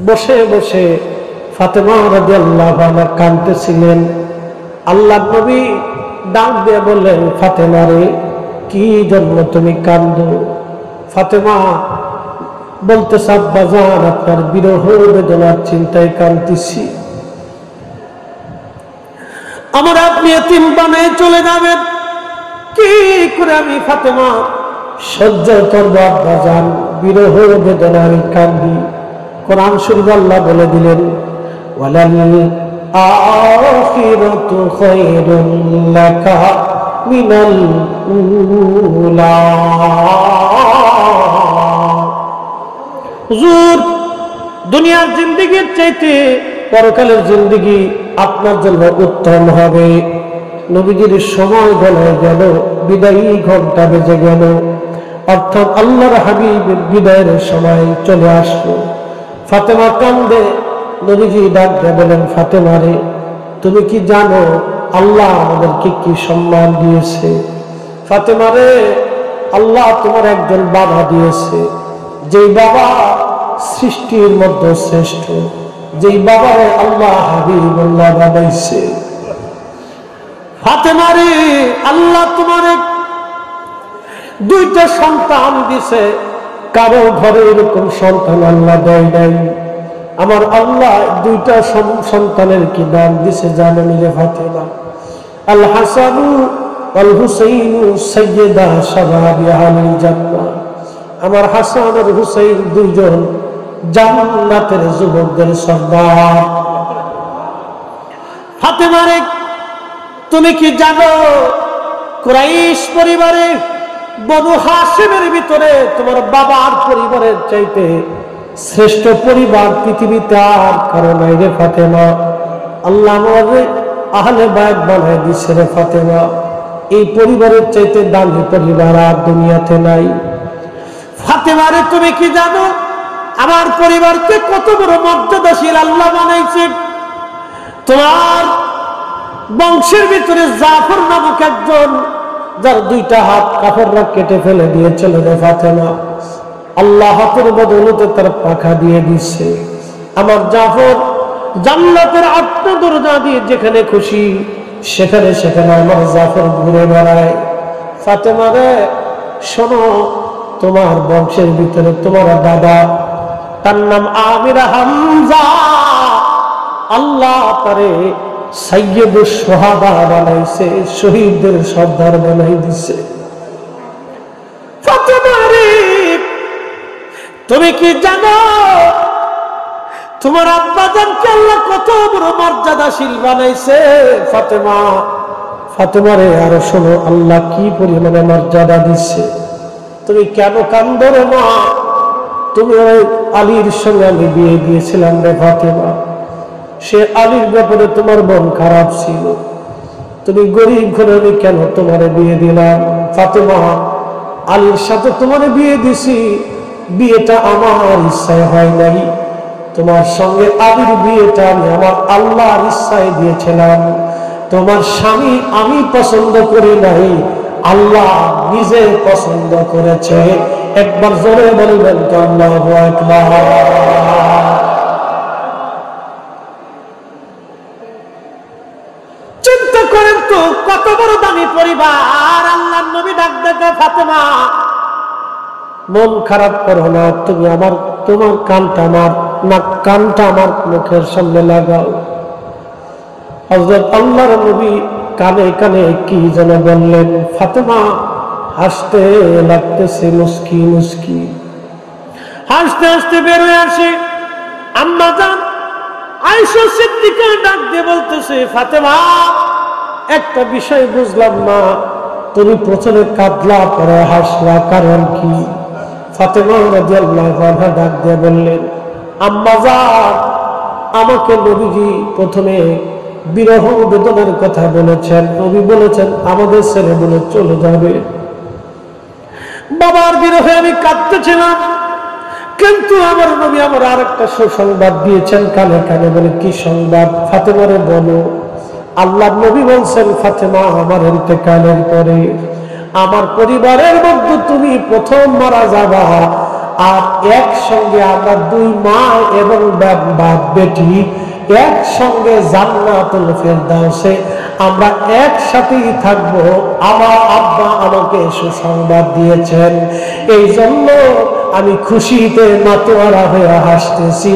বসে বসে ফাতেমা রাদিয়াল্লাহু আনহা কাঁদতেছিলেন। আল্লাহর নবী ডাক দিয়ে বললেন, ফাতেমা রে, কি জন্য তুমি কাঁদো? ফাতেমা বলতেছে, আব্বা জান, আপনার বিরহ বেদনার চিন্তায় কাঁদতেছি। আমার আপনি এতিম বানায় চলে যাবেন, কি করে আমি ফাতেমা সহ্য করবো? আব্বা জান, বিরহ বেদনা আমি কাঁদি। কোরআন শরীফ আল্লাহ বলে দিলেন, ওয়ালাল আখিরাতু খায়রুল লাকা মিনাল উলা। হুজুর, দুনিয়ার জিন্দেগির চাইতে পরকালের জিন্দেগি আপনার জন্য উত্তম হবে। নবীজির সময় গলায় গেল, বিদায়ী ঘন্টা বেজে গেল, অর্থাৎ আল্লাহর হাবিবের বিদায়ের সময় চলে আসলো। ফাতেমা কান্দে। নবীজি ডাক দিয়ে বলেন, ফাতেমা রে, তুমি কি জানো আল্লাহ আমাদেরকে কি সম্মান দিয়েছে? ফাতেমা রে, আল্লাহ তোমার একজন বাবা দিয়েছে, যেই বাবা সৃষ্টির মধ্যে শ্রেষ্ঠ, যেই বাবারে আল্লাহ হাবিবুল্লাহ বানাইছে। ফাতেমা রে, আল্লাহ তোমারে দুইটা সন্তান দিছে, কারো ঘরে এরকম সন্তান আল্লাহ দেয় নাই। আমার আল্লাহ দুইটা সন্তানের কি নাম দিছে জানেন রে ফাতেমা? আল হাসানু ওয়াল হুসাইনু সাইয়্যিদা শাবাবি আহলিল জান্নাহ। আমার হাসান আর হুসাইন দুইজন জান্নাতের যুবকদের সর্দার। ফাতেমা রে, তুমি কি জানো কুরাইশ পরিবারে বনু হাশিমের ভিতরে তোমার বাবার পরিবারের চাইতে শ্রেষ্ঠ পরিবার পৃথিবীতে আর কারো নাই রে ফাতেমা। আল্লাহ আমারে আহলে বাইত বানায় দিছে রে ফাতেমা। এই পরিবারের চাইতে দামি পরিবার আর দুনিয়াতে নাই। ফাতেমা রে, তুমি কি জানো আমার পরিবারকে কত বড় মর্যাদাশীল আল্লাহ বানাইছে? তোমার বংশের ভিতরে জাফর নামক একজন, যার দুইটা হাত কাফেররা কেটে ফেলে দিয়েছিল রে ফাতেমা, আল্লাহ হাতের বদৌলতে তার পাখা দিয়ে দিচ্ছে। আমার জাফর জান্নাতের ৮টা দরজা দিয়ে যেখানে খুশি সেখানে সেখানে আমার জাফর ঘুরে বেড়ায়। ফাতেমা রে, শোনো, তোমার বংশের ভিতরে তোমার দাদা, তার নাম আমির হামজা, আল্লাহ তারে সাইয়্যিদুশ শুহাদা বানাইছে, শহীদদের সর্দার বানাই দিছে। ফাতেমা রে, তুমি কি জানো তোমার আব্বা জানকে আল্লাহ কত বড় মর্যাদাশীল বানাইছে? ফাতেমা, ফাতেমা রে, আর শোনো আল্লাহ কি পরিমাণে মর্যাদা দিচ্ছে। তুমি কেন কান্দো রে মা? তুমি ওই আলীর সঙ্গে আমি বিয়ে দিয়েছিলাম রে ফাতেমা, সে আলীর ব্যাপারে তোমার মন খারাপ ছিল, তুমি গরিব ঘরে, আমি কেন তোমারে বিয়ে দিলাম? ফাতেমা, আলীর সাথে তোমারে বিয়ে দিছি, বিয়েটা আমার ইচ্ছায় হয় নাই। তোমার সঙ্গে আলীর বিয়েটা আমি আমার আল্লাহর ইচ্ছায় দিয়েছিলাম। তোমার স্বামী আমি পছন্দ করি নাই, আল্লাহ নিজে পছন্দ করেছে। একবার জোরে বলবেন তো আল্লাহু আকবার। চিন্তা করেন তো কত বড় দামি পরিবার। আল্লাহর নবী ডাক দেখে, ফাতেমা মন খারাপ করো না, তুমি আমার তোমার কানটা আমার কানটা আমার মুখের সামনে লাগাও। হযরত আল্লাহর নবী কানে কানে কি যেন বললেন। ফাতেমা হাসতে লাগতেছে, মুস্কি মুস্কি হাসতে হাসতে বের হয়ে আসে। আম্মা জান আয়েশা সিদ্দিকা ডাক দিয়ে বলতেছে, ফাতেমা একটা বিষয় বুঝলাম না, তুমি প্রথমে কাঁদলা পরে হাসলা, কারণ কি? ফাতেমা রাদিয়াল্লাহু আনহা ডাক দিয়ে বললেন, আম্মা জান, আমাকে নবীজি প্রথমে বিরহ বেদনার কথা বলেছেন। নবী বলেছেন আমাদের ছেলে বলে চলে যাবে। বাবার বিরহে আমি কাঁদতেছিলাম, কিন্তু আমার নবী আমার আরেকটা সুসংবাদ দিয়েছেন কানে কানে। বলে কি সংবাদ? ফাতেমারে বলো। আল্লাহর নবী বলছেন, ফাতেমা আমার ইন্তেকালের পরে আমার পরিবারের মধ্যে তুমি প্রথম মারা যাবা, আর একসঙ্গে আমরা দুই মা এবং বাপ বেটি একসঙ্গে জান্নাতুল ফেরদাউসে আমরা একসাথেই থাকবো। আমার আব্বা আমাকে সুসংবাদ দিয়েছেন, এই জন্য আমি খুশিতে মাতোয়ারা হয়ে হাসতেছি।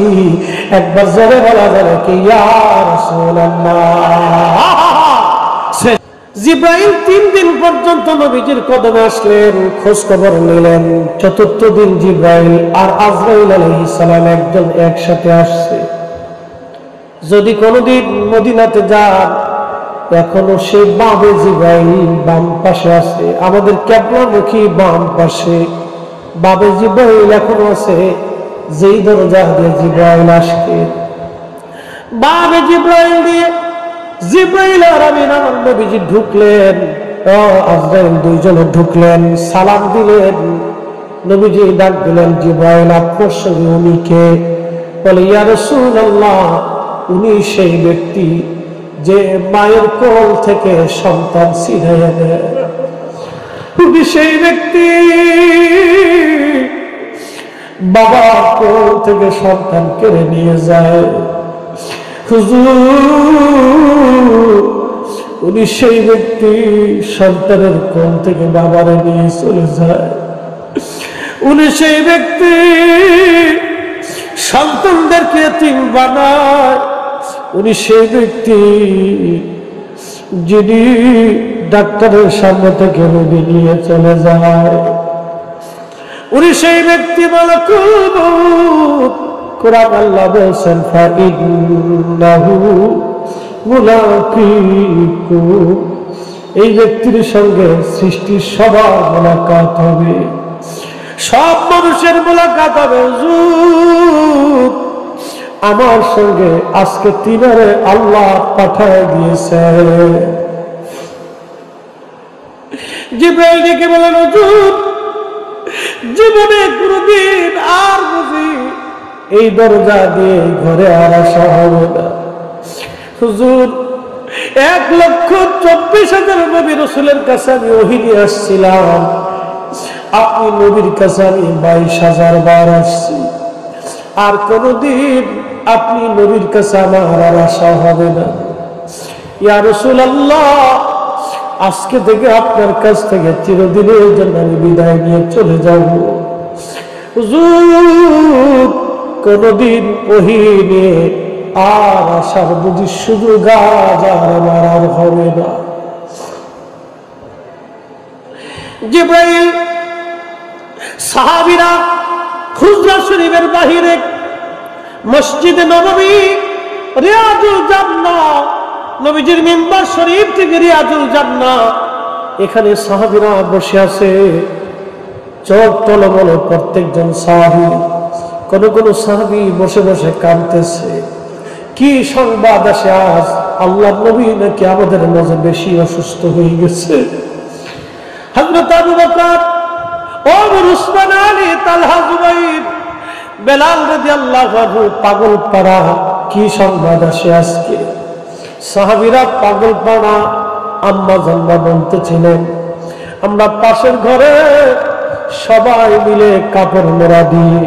একবার জোরে বলা যাবে কি ইয়া রাসূলুল্লাহ। জিব্রাইল 3 দিন পর্যন্ত নবীজির কদমে আসলেন, খোঁজ খবর নিলেন। ৪র্থ দিন জিব্রাইল আর আজরাইল আলাইহিস সালাম একদম একসাথে আসছে। যদি কোনদিন মদিনাতে যান, এখনো সেই বামে জিব্রাইল বাম পাশে আছে, আমাদের কিবলামুখী বাম পাশে বামে জিব্রাইল এখনো আছে। যেই দরজা দিয়ে জিব্রাইল আসে, বামে জিব্রাইল দিয়ে জিব্রাইল আর আমিন আমার নবীজি ঢুকলেন, আজরাইল দুইজনে ঢুকলেন, সালাম দিলেন। নবীজি ডাক দিলেন, জিব্রাইল আপনার সঙ্গে উনি কে? বলে ইয়া রাসূলুল্লাহ, উনি সেই ব্যক্তি যে মায়ের কোল থেকে সন্তান ছিনিয়ে নেয়। উনি সেই ব্যক্তি বাবার কোল থেকে সন্তান কেড়ে নিয়ে যায়। হুজুর, উনি সেই ব্যক্তি সন্তানের কোল থেকে বাবারে নিয়ে চলে যায়। উনি সেই ব্যক্তি সন্তানদেরকে এতিম বানায়। উনি সেই ব্যক্তি যিনি ডাক্তারের সামনে থেকে রোগী নিয়ে চলে যায়। উনি সেই ব্যক্তি মালাকুল মউত। কোরআন আল্লাহ বলেছেন ফাইন্নাহু মুলাকিকুম, এই ব্যক্তির সঙ্গে সৃষ্টির সবার মুলাকাত হবে, সব মানুষের মুলাকাত হবে। হুজুর আমার সঙ্গে আজকে তিনারে আল্লাহ পাঠায় দিয়েছে। জিবরাইল ডেকে বলেন হুজুর জীবনে কোনদিন আর বুঝি এই দরজা দিয়ে ঘরে আর আসা হবে না। হুজুর 1,24,000 নবী রাসূলের কাছে আমি ওহী নিয়ে আসছিলাম, আপনি নবীর কাছে আমি 22,000 বার আসছি, আর কোনদিন আপনি নবীর কাছে আমার আর আসা হবে না। ইয়া রাসূলুল্লাহ আজকে থেকে আপনার কাছ থেকে চিরদিনের জন্য আমি বিদায় নিয়ে চলে যাব। হুজুর কোনদিন ওহী নিয়ে আর আসার বুঝি সুযোগ আজ আমার আর হবে না। জিবরাইল সাহাবীরা হুজরা শরীফের বাহিরে মসজিদে নববী রিয়াজুল জান্নাহ, নবীজির মিম্বার শরীফ থেকে রিয়াজুল জান্নাহ, এখানে সাহাবীরা বসে আছে। চোখ টলমল প্রত্যেকজন সাহাবী, কোন কোন সাহাবী বসে বসে কাঁদতেছে। কি সংবাদ আসে আজ? আল্লাহর নবী নাকি আমাদের মাঝে বেশি অসুস্থ হয়ে গেছে। হযরত আবু বকর, ওমর, উসমান, আলী, তালহা, জুবাইর, বেলাল রাদিয়াল্লাহু আনহু পাগল পাড়া। কি সংবাদ আসে আজকে? সাহাবীরা পাগল পাড়া। আম্মা জানরা বলতেছিলেন আমরা পাশের ঘরে সবাই মিলে কাপড় মোড়া দিয়ে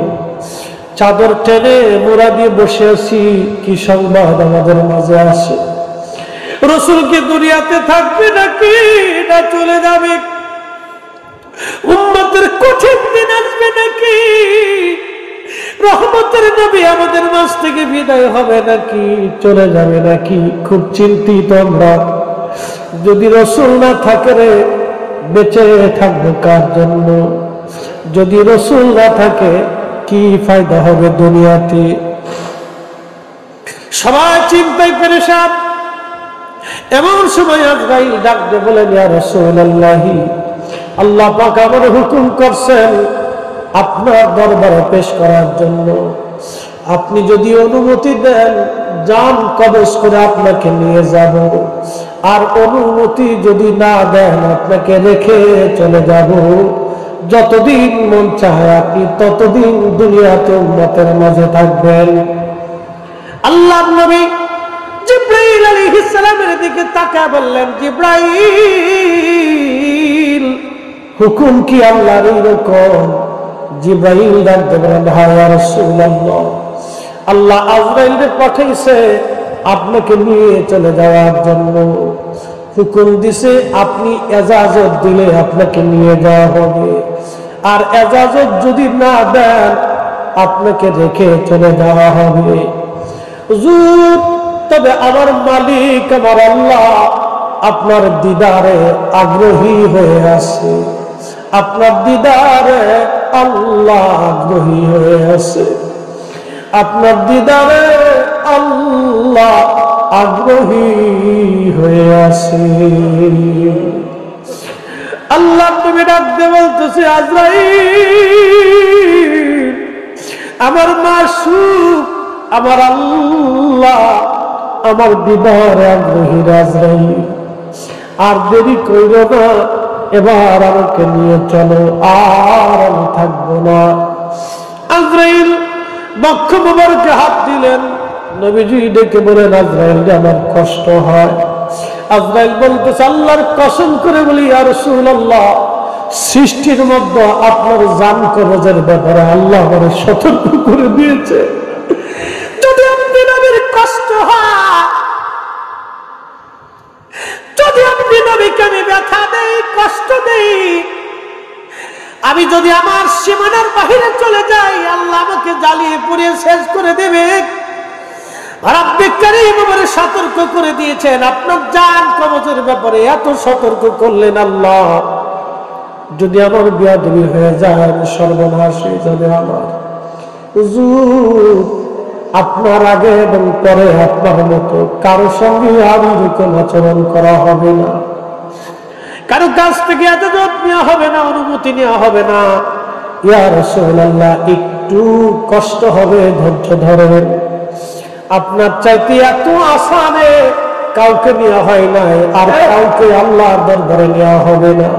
চাদর টেনে মোড়া দিয়ে বসে আছি, কি সংবাদ আমাদের মাঝে আসে? রাসূল কি দুনিয়াতে থাকবে নাকি না চলে যাবে? উম্মতের কঠিন দিন আসবে নাকি? রহমতের নবী আমাদের মাঝ থেকে বিদায় হবে নাকি চলে যাবে নাকি? খুব চিন্তিত আমরা। যদি রাসূল না থাকে রে বেঁচে থাকবো কার জন্য? যদি রাসূল না থাকে কি ফায়দা হবে দুনিয়াতে? সবাই চিন্তায় পেরেশান। এমন সময় আজরাইল ডাক দিয়ে বলেন ইয়া রাসূলুল্লাহ, আল্লাহ পাক আমার হুকুম করছেন আপনার দরবারে পেশ করার জন্য। আপনি যদি অনুমতি দেন জান কবজ করে আপনাকে নিয়ে যাব, আর অনুমতি যদি না দেন আপনাকে রেখে চলে যাব। যতদিন মন চায় আপনি ততদিন দুনিয়াতে উম্মতের মাঝে থাকবেন। আল্লাহর নবী জিবরাইল আলাইহিস সালামের দিকে তাকায় বললেন জিবরাইল হুকুম কি আল্লাহর এরকম? জিবরাইল ডাকতে বলেন হ্যাঁ ইয়া রাসূলুল্লাহ, আল্লাহ আজরাইলকে পাঠাইছে আপনাকে নিয়ে চলে যাওয়ার জন্য। হুকুম দিছে আপনি এজাজত দিলে আপনাকে নিয়ে যাওয়া হবে, আর এজাজত যদি না দেন আপনাকে রেখে চলে যাওয়া হবে। হুজুর তবে আমার মালিক আমার আল্লাহ আপনার দিদারে আগ্রহী হয়ে আছে, আপনার দিদারে আল্লাহ আগ্রহী হয়ে আছে, আপনার দিদারে আল্লাহ আগ্রহী হয়ে আছে। আল্লাহ তুমি ডাকতে বলতেছে আজরাইল আমার মাসুক আমার আল্লাহ আমার দিদারে আগ্রহী। আজরাইল আর দেরি কইরো না, এবার আমাকে নিয়ে চলো, আর আমি থাকবো না। আজরাইল বক্ষ মোবারকে হাত দিলেন। নবীজি ডেকে বলেন আজরাইল আমার কষ্ট হয়। আজরাইল বলতেছে আল্লাহর কসম করে বলি ইয়া রাসূলুল্লাহ, সৃষ্টির মধ্যে আপনার জান কবজের ব্যাপারে আল্লাহ আমাকে সতর্ক করে দিয়েছে। যদি আপনি নবীর কষ্ট হয়, যদি নবীকে আমি ব্যথা দেই, কষ্ট দেই, আমি যদি আমার সীমানার বাহিরে চলে যাই, আল্লাহ আমাকে জ্বালিয়ে পুড়িয়ে শেষ করে দেবে। রব্বুল কারীম আমাদের সতর্ক করে দিয়েছেন, আপনার জান কবজের ব্যাপারে এত সতর্ক করলেন আল্লাহ, যদি আমার বেয়াদবি হয়ে যায় সর্বনাশ হয়ে যাবে আমার। হুজুর, আপনার আগে এবং পরে আপনার মতো কারো সঙ্গে আর এরকম আচরণ করা হবে না, কারো কাছ থেকে ইজাজত নেওয়া হবে না, অনুমতি নেওয়া হবে না। ইয়া রাসূলুল্লাহ, একটু কষ্ট হবে, ধৈর্য ধরেন। আপনার চাইতে এত আসানে কাউকে নেওয়া হয় নাই, আর কাউকে আল্লাহর দরবারে নেওয়া হবে না।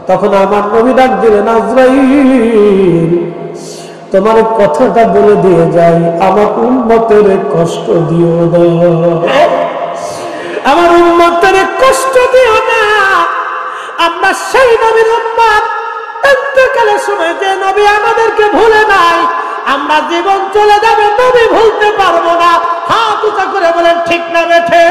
তখন আমার নবী ডাক দিলেন, আজরাইল, তোমার কথাটা বলে দিয়ে যাই, আমার উম্মতের কষ্ট দিও না, আমার উম্মতের কষ্ট দিও না। আমরা সেই নবীর উম্মত, ইন্তেকালের সময় যে নবী আমাদেরকে ভুলে নাই, আমরা জীবন চলে যাবে, নবী ভুলতে পারবো না। হাত উঁচা করে বলেন ঠিক না বেঠে?